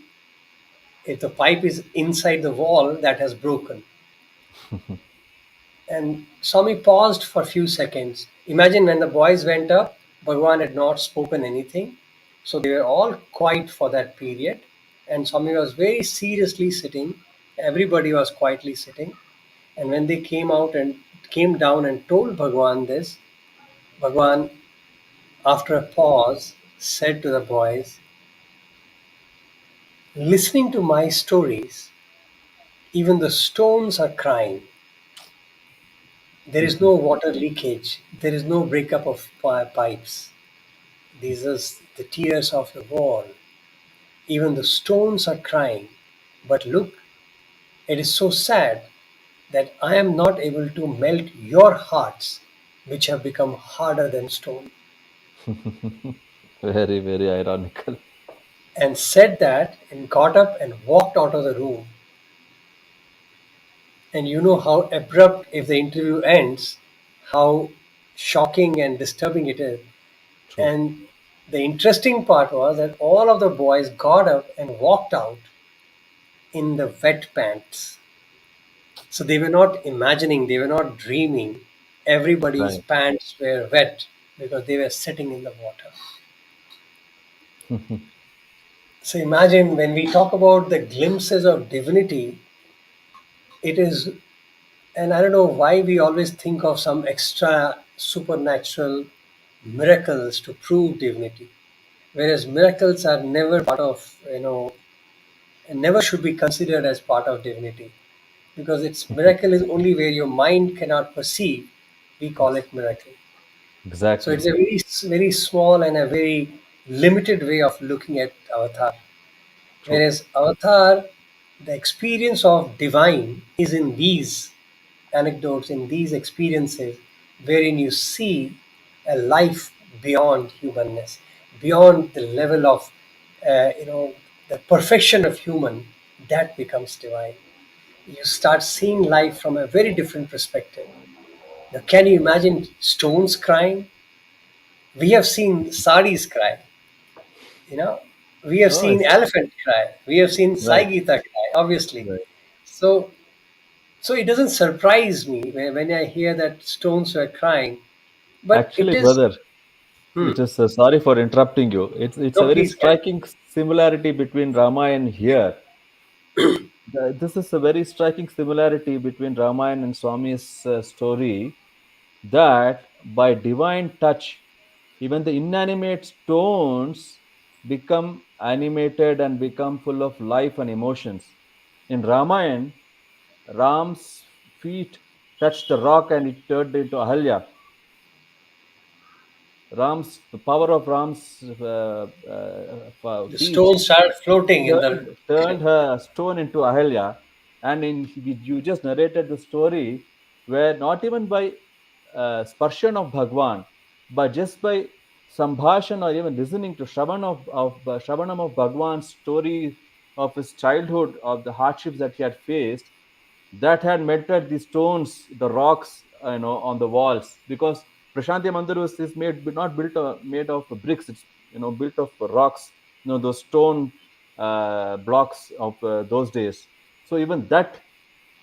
if the pipe is inside the wall, that has broken. And Swami paused for a few seconds. Imagine when the boys went up, Bhagwan had not spoken anything. So they were all quiet for that period. And Swami was very seriously sitting. Everybody was quietly sitting. And when they came out and came down and told Bhagwan this, Bhagwan, after a pause, said to the boys, listening to my stories, even the stones are crying. There is no water leakage. There is no breakup of pipes. These are the tears of the wall. Even the stones are crying. But look, it is so sad that I am not able to melt your hearts, which have become harder than stone. Very, very ironical. And said that and got up and walked out of the room. And you know how abrupt, if the interview ends, how shocking and disturbing it is. True. And the interesting part was that all of the boys got up and walked out in the wet pants. So they were not imagining, they were not dreaming. Everybody's Right. pants were wet because they were sitting in the water. So imagine when we talk about the glimpses of divinity, it is, and I don't know why we always think of some extra supernatural miracles to prove divinity, whereas miracles are never part of, and never should be considered as part of divinity, because its miracle is only where your mind cannot perceive. We call Ex- it miracle. So Exactly. it's a very very small and a very limited way of looking at avatar. True. Whereas avatar, the experience of divine is in these anecdotes, in these experiences, wherein you see a life beyond humanness, beyond the level of, the perfection of human, that becomes divine. You start seeing life from a very different perspective. Now, can you imagine stones crying? We have seen saris cry, you know. We have Oh, seen elephant cry. We have seen Sai right. Gita cry, obviously. Right. So, so it doesn't surprise me when I hear that stones were crying. But it Actually, is, brother, hmm, it is sorry for interrupting you. It's a no, very please carry. striking similarity between Ramayana here. This is a very striking similarity between Ramayana and Swami's story, that by divine touch, even the inanimate stones become animated and become full of life and emotions. In Ramayana, Ram's feet touched the rock and it turned into Ahalya. The power of Ram's The feet stones started floating in the turned ocean. her stone into Ahalya. And you just narrated the story where not even by sparshan of Bhagwan, but just by sambhashan or even listening to Shravanam of Bhagwan's story of his childhood, of the hardships that he had faced, that had melted the stones, the rocks, on the walls. Because Prashanthi Mandir is made not built made of bricks. It's built of rocks. Those stone blocks of those days. So even that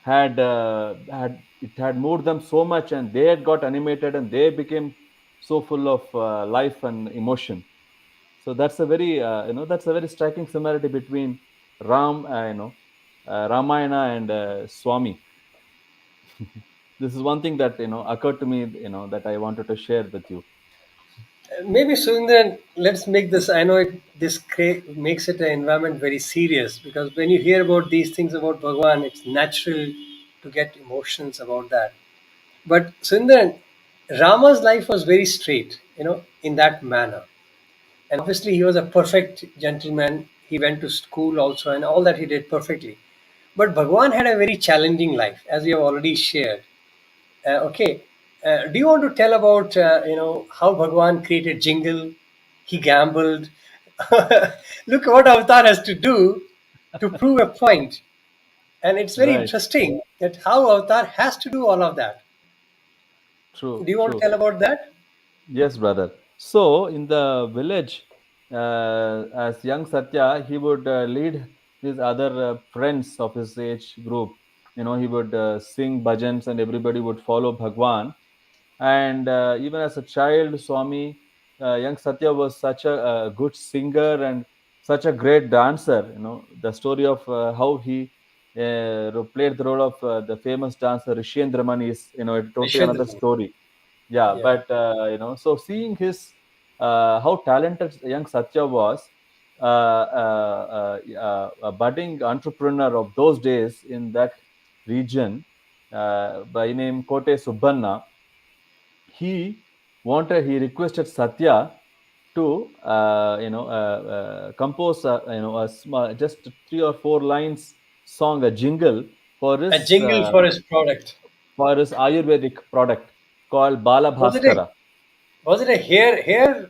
had moved them so much, and they had got animated, and they became so full of life and emotion. So that's a very striking similarity between Ramayana and Swami. This is one thing that occurred to me, that I wanted to share with you. Maybe Sundar, let's make this. I know makes it an environment very serious, because when you hear about these things about Bhagwan, it's natural to get emotions about that. But Sundar, Rama's life was very straight, in that manner. And obviously, he was a perfect gentleman. He went to school also, and all that he did perfectly. But Bhagwan had a very challenging life, as we have already shared. Okay, do you want to tell about how Bhagwan created Jingle? He gambled. Look what Avatar has to do. to prove a point. And it's very Right. interesting that how Avatar has to do all of that. True. Do you want to True. tell about that? Yes, brother. So in the village, as young Satya, he would lead his other friends of his age group. He would sing bhajans, and everybody would follow Bhagwan. And even as a child, Swami, young Satya was such a good singer and such a great dancer. The story of how he played the role of the famous dancer Rishendra Mani is, totally another Vishwendra. story. Yeah, Yeah. but so seeing his how talented young Satya was, a budding entrepreneur of those days in that region, by name Kote Subbanna, he requested Satya to compose a small, just 3 or 4 lines song, a jingle for A his jingle for his product. Ayurvedic product called Bala Was it a Bhaskara. was it a hair?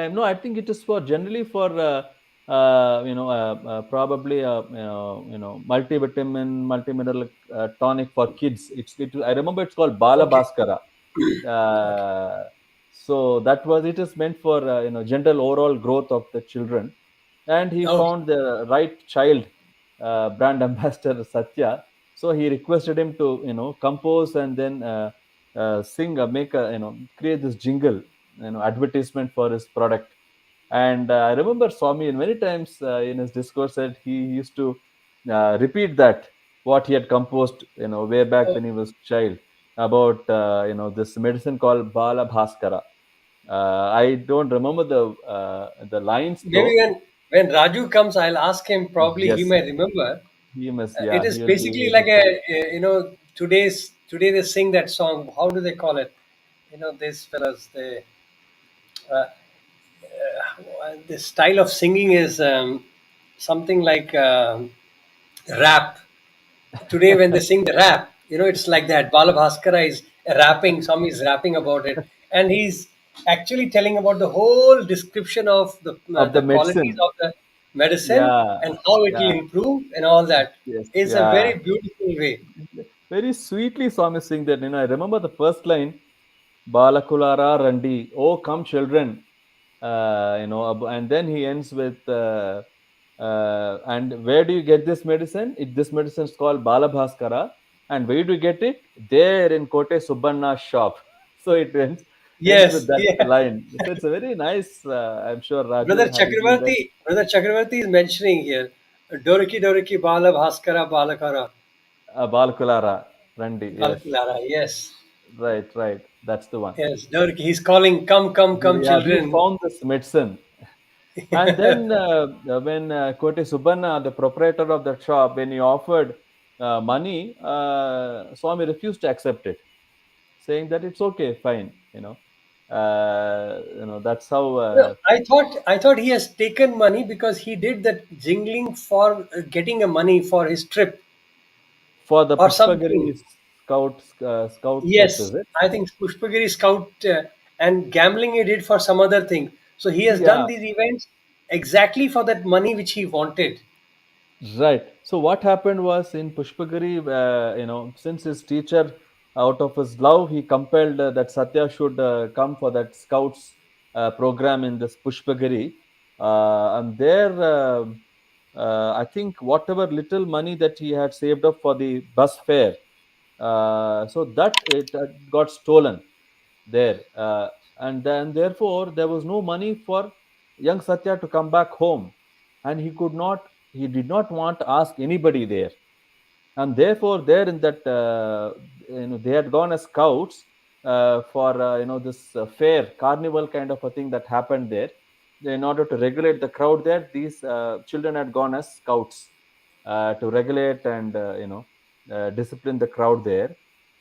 No, I think it is for generally for probably multivitamin, multimineral tonic for kids. I remember it's called Bala Okay. Bhaskara. Okay. Uh, so that was it is meant for general overall growth of the children, and he Okay. found the right child, brand ambassador Satya. So he requested him to compose and then sing, make a create this jingle, advertisement for his product. And I remember Swami many times in his discourse said he used to repeat that what he had composed, way back Oh, when he was child, about this medicine called Bala Bhaskara. I don't remember the lines maybe though. when Raju comes, I'll ask him. Probably he Yes, may remember. he must. It Yeah, is he will basically be like able to. today they sing that song. How do they call it? These fellas. Uh, the style of singing is something like rap. Today when they sing the rap, it's like that. Bala Bhaskara is rapping. Swami is rapping about it, and he's actually telling about the whole description of Of the the qualities medicine. of the medicine Yeah, and how it will yeah, improve and all that. yes, It's a yeah. very beautiful way. Very sweetly Swami sing that. I remember the first line, Balakulara Randi, oh come children. And then he ends with, and where do you get this medicine? This medicine is called Balabhaskara. And where do you get it? There in Kote Subbanna's shop. So it ends with Yes, that yeah. line. So it's a very nice, I'm sure Brother Raju, having been there, Chakravarti, Brother Chakravarti is mentioning here, Doriki Doriki Bala Bhaskara Balakara Balakulara Randi. Yes, Balkulara. Yes, right, right. That's the one. yes, Doriki. He's calling, come, come, come, Yeah, we children. found this medicine. And then when Koti Subbanna, the proprietor of that shop, when he offered money, Swami refused to accept it, saying that it's okay, fine. That's how No, I thought he has taken money because he did that jingling for getting a money for his trip for the or Pushpagiri something. scout trip, Yes, is it? I think Pushpagiri Scout and gambling he did for some other thing. So he has done Yeah, these events exactly for that money which he wanted. right. So what happened was in Pushpagiri, since his teacher, out of his love, he compelled that Satya should come for that scouts program in this Pushpagiri, and there, I think whatever little money that he had saved up for the bus fare, so that it got stolen there, and then therefore there was no money for young Satya to come back home, and he did not want to ask anybody there, and therefore there in that they had gone as scouts for this fair carnival kind of a thing that happened there. In order to regulate the crowd there, these children had gone as scouts to regulate and discipline the crowd there.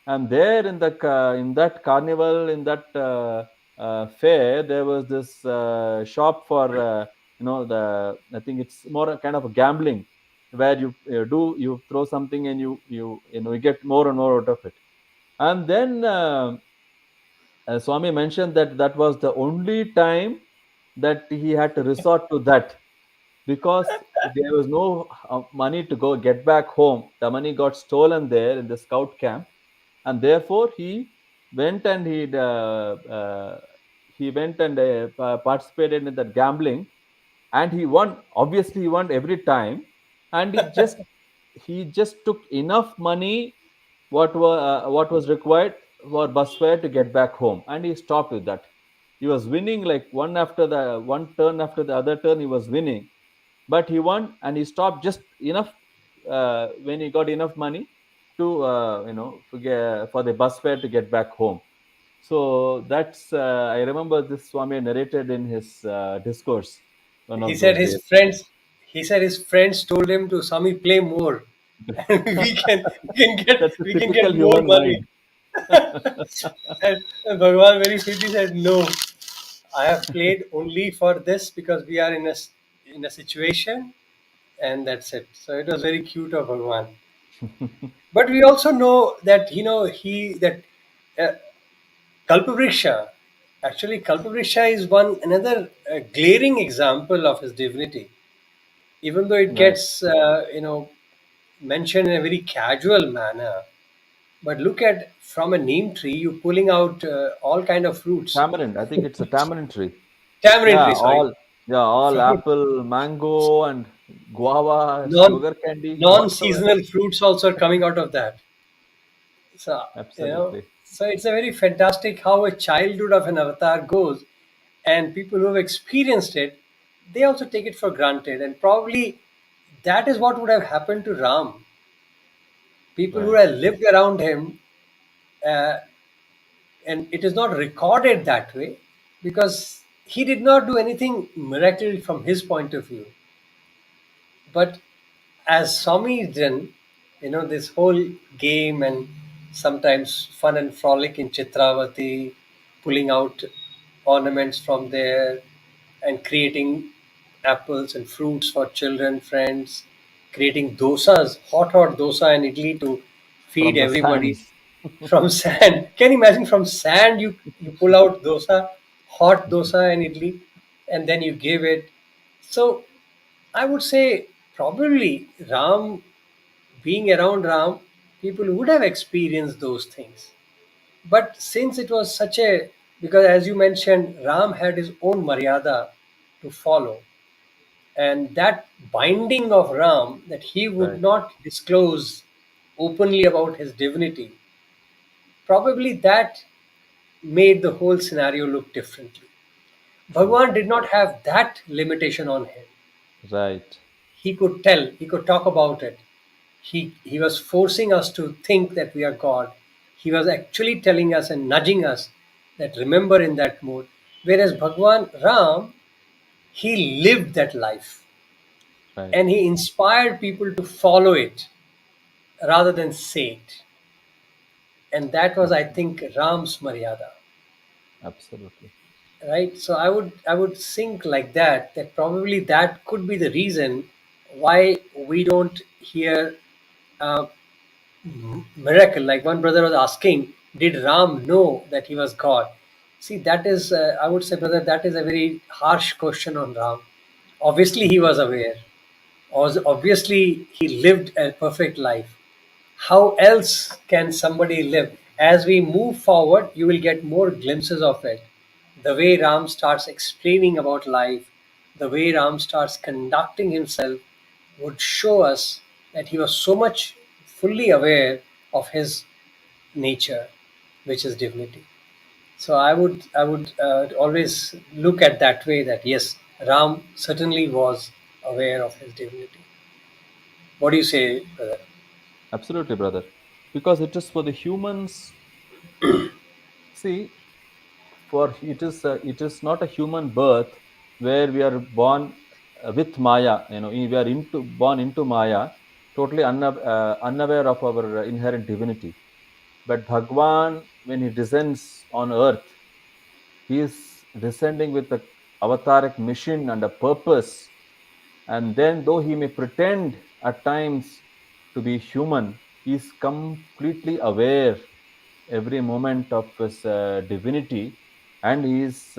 And there in the in that carnival, in that fair, there was this shop for the I think it's more a kind of a gambling, where you throw something and you get more and more out of it. And then Swami mentioned that that was the only time that he had to resort to that, because there was no money to go get back home. The money got stolen there in the scout camp, and therefore he went and participated in that gambling, and he won. Obviously, he won every time, and he just took enough money what was required for bus fare to get back home, and he stopped with that. He was winning like one turn after the other turn. He was winning, but he won and he stopped just enough when he got enough money to for the bus fare to get back home. So that's I remember this Swami narrated in his discourse one He of said those his days. friends. He said his friends told him to Swami play more, and That's a we can typical get more human money. mind. And Bhagwan very sweetly said, "No, I have played only for this because we are in a situation, and that's it." So it was very cute of Bhagwan. But we also know that he that uh, Kalpavriksha, actually Kalpavriksha is one another glaring example of his divinity. Even though it Right. gets mentioned in a very casual manner, but look at from a neem tree, you pulling out all kind of fruits. Tamarind. I think it's a tamarind tree. Tamarind Yeah, tree, sorry, all fruit, apple, mango, and guava, non sugar candy, whatsoever. non-seasonal fruits also are coming out of that. So Absolutely. so it's a very fantastic how a childhood of an avatar goes, and people who have experienced it, they also take it for granted, and probably that is what would have happened to Ram. People who Right. have lived around him, uh, and it is not recorded that way because he did not do anything miraculous from his point of view. But as Swami done, this whole game and sometimes fun and frolic in Chitravati, pulling out ornaments from there and creating apples and fruits for children, friends, creating dosas, hot dosa and idli to feed From the everybody sands. from sand. Can you imagine from sand you pull out dosa, hot dosa and idli, and then you give it. So I would say probably Ram, being around Ram, people would have experienced those things. But since it was such a, because as you mentioned, Ram had his own Maryada to follow, and that binding of Ram that he would Right. not disclose openly about his divinity, probably that made the whole scenario look differently. True. Bhagwan did not have that limitation on him. Right. He could tell, he could talk about it. He was forcing us to think that we are God. He was actually telling us and nudging us that remember in that mode. Whereas Bhagwan Ram, he lived that life Right. and he inspired people to follow it rather than say it. And that was, I Absolutely. think, Ram's Maryada. Absolutely. Right, so I would think like that probably that could be the reason why we don't hear uh, miracle. Like one brother was asking, did Ram know that he was God? See, that is, I would say, brother, that is a very harsh question on Ram. Obviously he was aware, obviously he lived a perfect life. How else can somebody live? As we move forward, you will get more glimpses of it. The way Ram starts explaining about life, the way Ram starts conducting himself would show us that he was so much fully aware of his nature, which is divinity. So I would always look at that way that yes, Ram certainly was aware of his divinity. What do you say, brother? Absolutely, brother. Because it is for the humans. See, for it is not a human birth where we are born with Maya. We are born into Maya, totally unaware of our inherent divinity. But Bhagwan, when he descends on earth, he is descending with a avataric mission and a purpose. And then, though he may pretend at times to be human, he is completely aware every moment of his divinity, and he is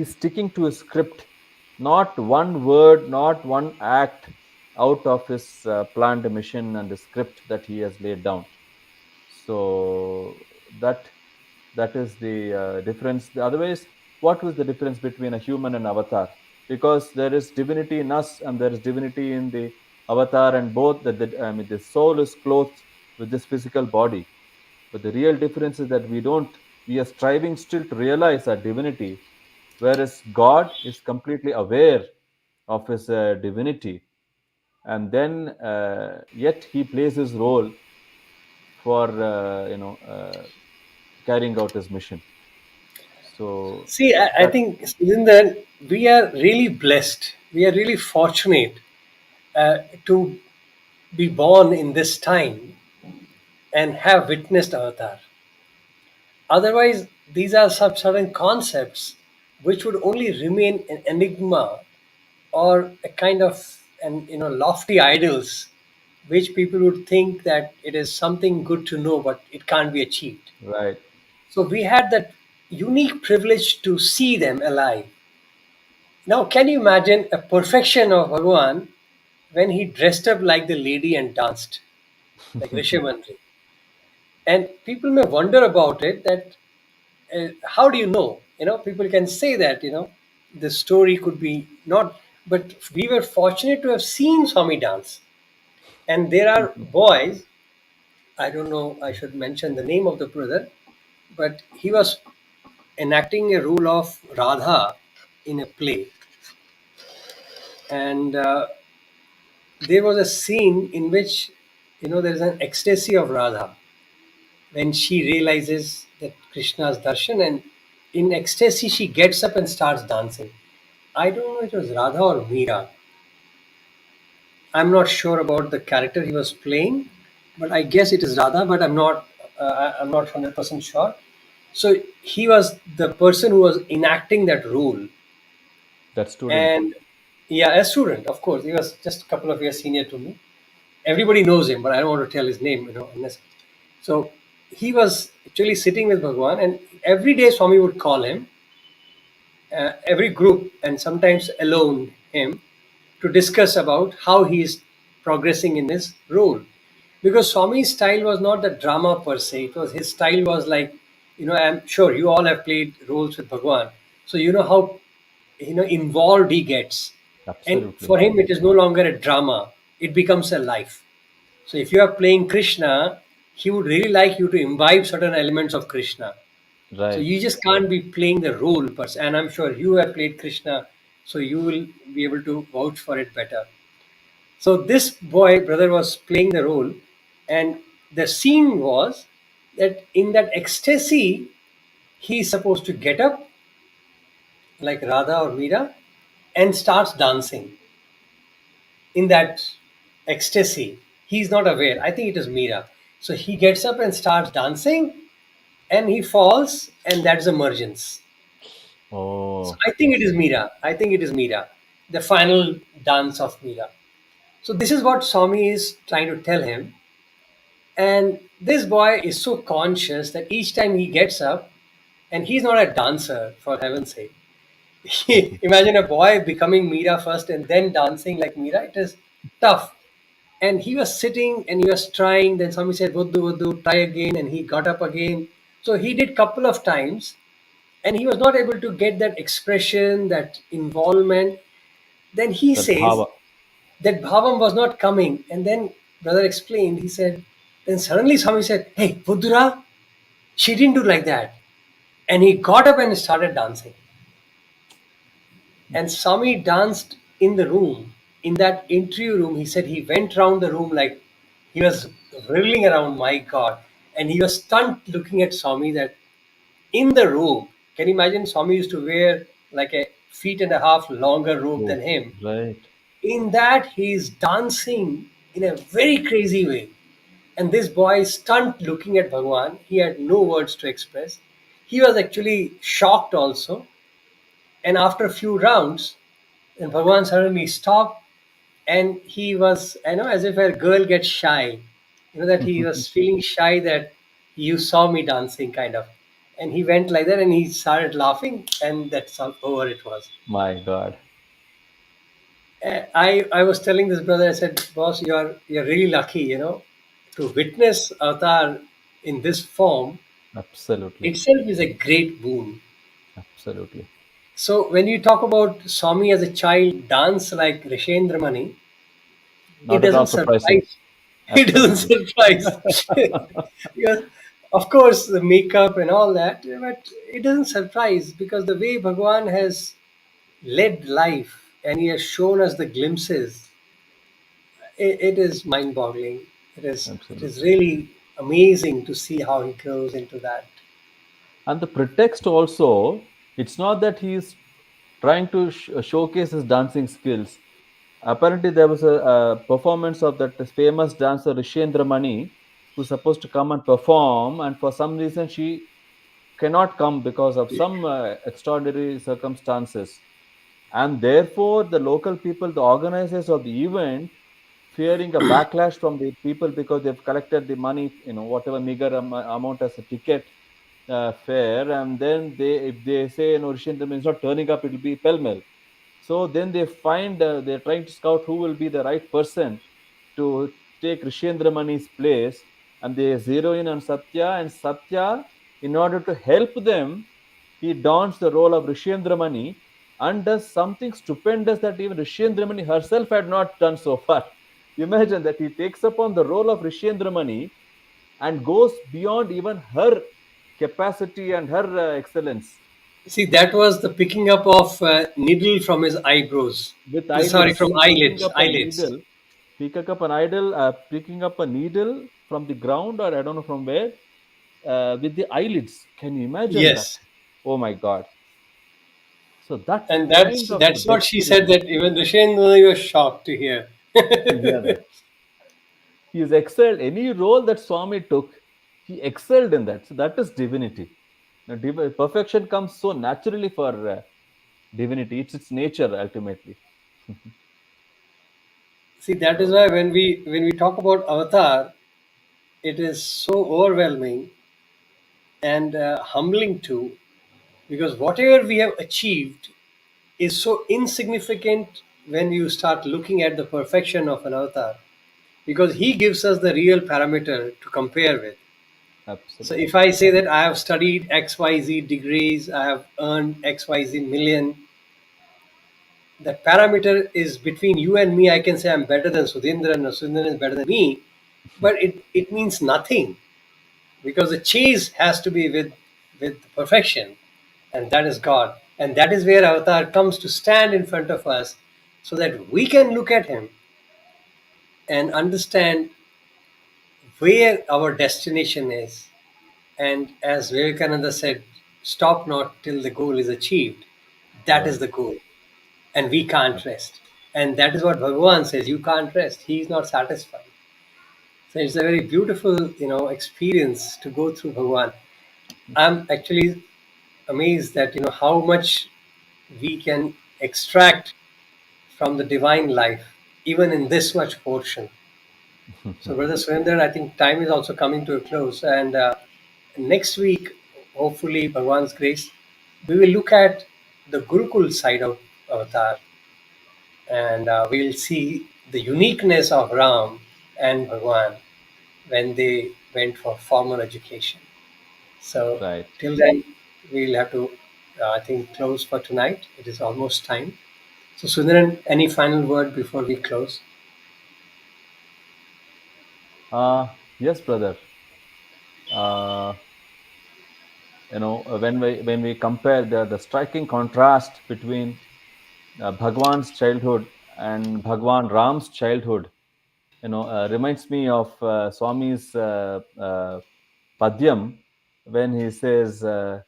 sticking to his script. not one word, not one act out of his planned mission and the script that he has laid down. So that is the difference. Otherwise, what was the difference between a human and avatar? Because there is divinity in us and there is divinity in the avatar, and both I mean, the soul is clothed with this physical body. But the real difference is that we are striving still to realize our divinity, whereas God is completely aware of his divinity, and then yet he plays his role for carrying out his mission. So See, I that think in that we are really blessed. We are really fortunate to be born in this time and have witnessed Avatar. Otherwise, these are some certain concepts which would only remain an enigma or a kind of lofty idols which people would think that it is something good to know but it can't be achieved. right. So we had that unique privilege to see them alive. Now, can you imagine a perfection of Bhagwan when he dressed up like the lady and danced like Rishabandri? And people may wonder about it that how do you know? People can say that the story could be not, but we were fortunate to have seen Swami dance. And there are boys. I don't know. I should mention the name of the brother, but he was enacting a role of Radha in a play, and there was a scene in which there is an ecstasy of Radha when she realizes that Krishna's darshan, and in ecstasy she gets up and starts dancing. I don't know if it was Radha or Meera. I'm not sure about the character he was playing, but I guess it is Radha. But I'm not 100% sure. So he was the person who was enacting that role, That student. and yeah, a student. Of course, he was just a couple of years senior to me. Everybody knows him, but I don't want to tell his name. Unless so, he was actually sitting with Bhagwan, and every day Swami would call him, every group, and sometimes alone him, to discuss about how he is progressing in his role. Because Swami's style was not the drama per se. It was his style was like, I'm sure you all have played roles with Bhagwan, so you know how involved he gets, and Absolutely. for him it is no longer a drama; it becomes a life. So if you are playing Krishna, he would really like you to imbibe certain elements of Krishna. So Right. you just can't be playing the role per se. And I'm sure you have played Krishna, so you will be able to vouch for it better. So this boy, brother, was playing the role, and the scene was that in that ecstasy, he is supposed to get up like Radha or Meera and starts dancing in that ecstasy. He's not aware. I think it is Meera. So he gets up and starts dancing, and he falls, and that's emergence. So Oh, I think it is Meera. I think it is Meera, the final dance of Meera. So this is what Swami is trying to tell him. And this boy is so conscious that each time he gets up, and he's not a dancer, for heaven's sake. Imagine a boy becoming Meera first and then dancing like Meera. It is tough. And he was sitting and he was trying. Then somebody said, Voddu, Voddu, try again. And he got up again. So he did couple of times, and he was not able to get that expression, that involvement. Then he that says bhava. that bhavam was not coming. And then brother explained, he said, then suddenly Swami said, hey, Buddhura, she didn't do like that. And he got up and started dancing. And Swami danced in the room, in that interview room. He said he went round the room like he was wriggling around, my God. And he was stunned looking at Swami that in the robe, can you imagine Swami used to wear like a feet and a half longer robe Oh, than him? right. In that, he is dancing in a very crazy way. And this boy is stunned looking at Bhagwan. He had no words to express. He was actually shocked also. And after a few rounds, and Bhagwan suddenly stopped, and he was, as if a girl gets shy, that he was feeling shy that you saw me dancing, kind of. And he went like that and he started laughing, and that's how over it was. My God. I was telling this brother, I said, boss, you're really lucky, to witness Avatar in this form Absolutely. itself is a great boon. Absolutely. So when you talk about Swami as a child dance like Rishendra Mani, it Not at all doesn't surprising. surprise. It doesn't Absolutely. surprise. Because of course the makeup and all that, but it doesn't surprise because the way Bhagwan has led life and he has shown us the glimpses, it is mind-boggling. It is Absolutely. really amazing to see how he grows into that. And the pretext also, it's not that he is trying to showcase his dancing skills. Apparently, there was a performance of that famous dancer Rishendra Mani, who's supposed to come and perform, and for some reason she cannot come because of some extraordinary circumstances. And therefore, the local people, the organizers of the event, fearing a backlash from the people because they've collected the money, whatever meager amount as a ticket fare, and then if they say, Rishendra is not turning up, it will be pell mell. So then they're trying to scout who will be the right person to take Rishendra Mani's place, and they zero in on Sathya. And Sathya, in order to help them, he dons the role of Rishendra Mani and does something stupendous that even Rishendra Mani herself had not done so far. Imagine that he takes upon the role of Rishendra Mani and goes beyond even her capacity and her excellence. See, that was the picking up of needle from his eyebrows. With Sorry, from eyelids, picking eyelids. up a Eyelids. needle, picking up a needle from the ground, or I don't know from where, with the eyelids. Can you imagine that? Yes, Oh my God! So that and that's kind of that's what she said. dexterity. That even Rishendra was shocked to hear. To hear that he has excelled any role that Swami took, he excelled in that. So that is divinity. Now, perfection comes so naturally for divinity. It's its nature ultimately. See, that is So why when we talk about Avatar, it is so overwhelming and humbling too, because whatever we have achieved is so insignificant when you start looking at the perfection of an avatar, because he gives us the real parameter to compare with. So absolutely. if I say that I have studied XYZ degrees, I have earned XYZ million, the parameter is between you and me. I can say I'm better than Sudhindran or Sudhindran is better than me, but it means nothing because the chase has to be with perfection, and that is God. And that is where Avatar comes to stand in front of us so that we can look at him and understand where our destination is. And as Vivekananda said, stop not till the goal is achieved. That is Right. the goal. And we can't rest. And that is what Bhagavan says, you can't rest. He is not satisfied. So it's a very beautiful, experience to go through Bhagavan. I'm actually amazed that how much we can extract from the divine life, even in this much portion. So, Brother Surinder, I think time is also coming to a close. And next week, hopefully, Bhagwan's grace, we will look at the Gurukul side of Avatar, and we'll see the uniqueness of Ram and Bhagwan when they went for formal education. So, Right. till then, we'll have to, I think, close for tonight. It is almost time. So, Sundaran, any final word before we close? Yes, brother. Uh, when we compare the striking contrast between Bhagwan's childhood and Bhagwan Ram's childhood, reminds me of Swami's padyam when he says, "A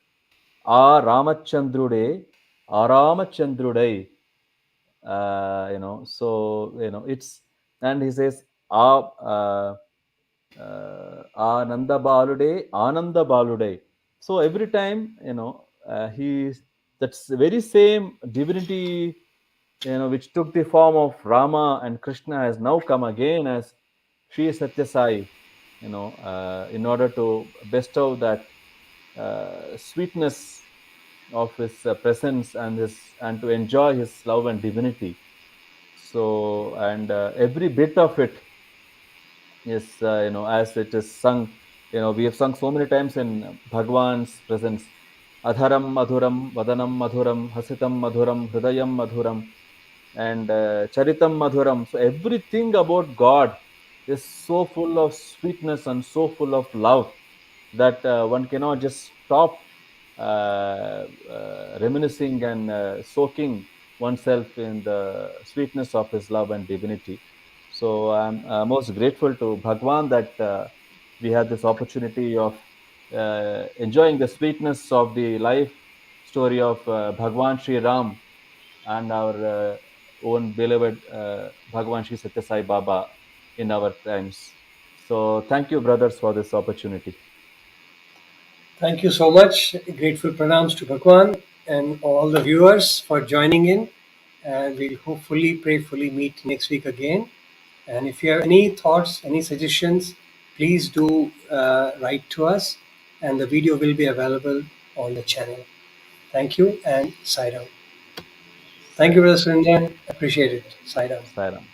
Ramachandrude, A Ramachandrudai." So it's, and he says, Ananda Balude, Ananda Balude. So every time, that's the very same divinity, which took the form of Rama and Krishna, has now come again as Sri Satya Sai, in order to bestow that sweetness of his presence and to enjoy his love and divinity. So, and every bit of it is, as it is sung, we have sung so many times in Bhagwan's presence. Adharam madhuram, vadanam madhuram, hasitam madhuram, hridayam madhuram, and charitam madhuram. So everything about God is so full of sweetness and so full of love that one cannot just stop reminiscing and soaking oneself in the sweetness of his love and divinity. So I'm most grateful to Bhagwan that we had this opportunity of enjoying the sweetness of the life story of Bhagwan Sri Ram and our own beloved Bhagwan Sri Satya Sai Baba in our times. So thank you, brothers, for this opportunity. Thank you so much. Grateful pranams to Bhagwan and all the viewers for joining in. And we'll hopefully, prayfully meet next week again. And if you have any thoughts, any suggestions, please do write to us. And the video will be available on the channel. Thank you and Sai Ram. Thank Sai you, Ram. Brother Sunjan. Appreciate it. Sai Ram. Sai Ram.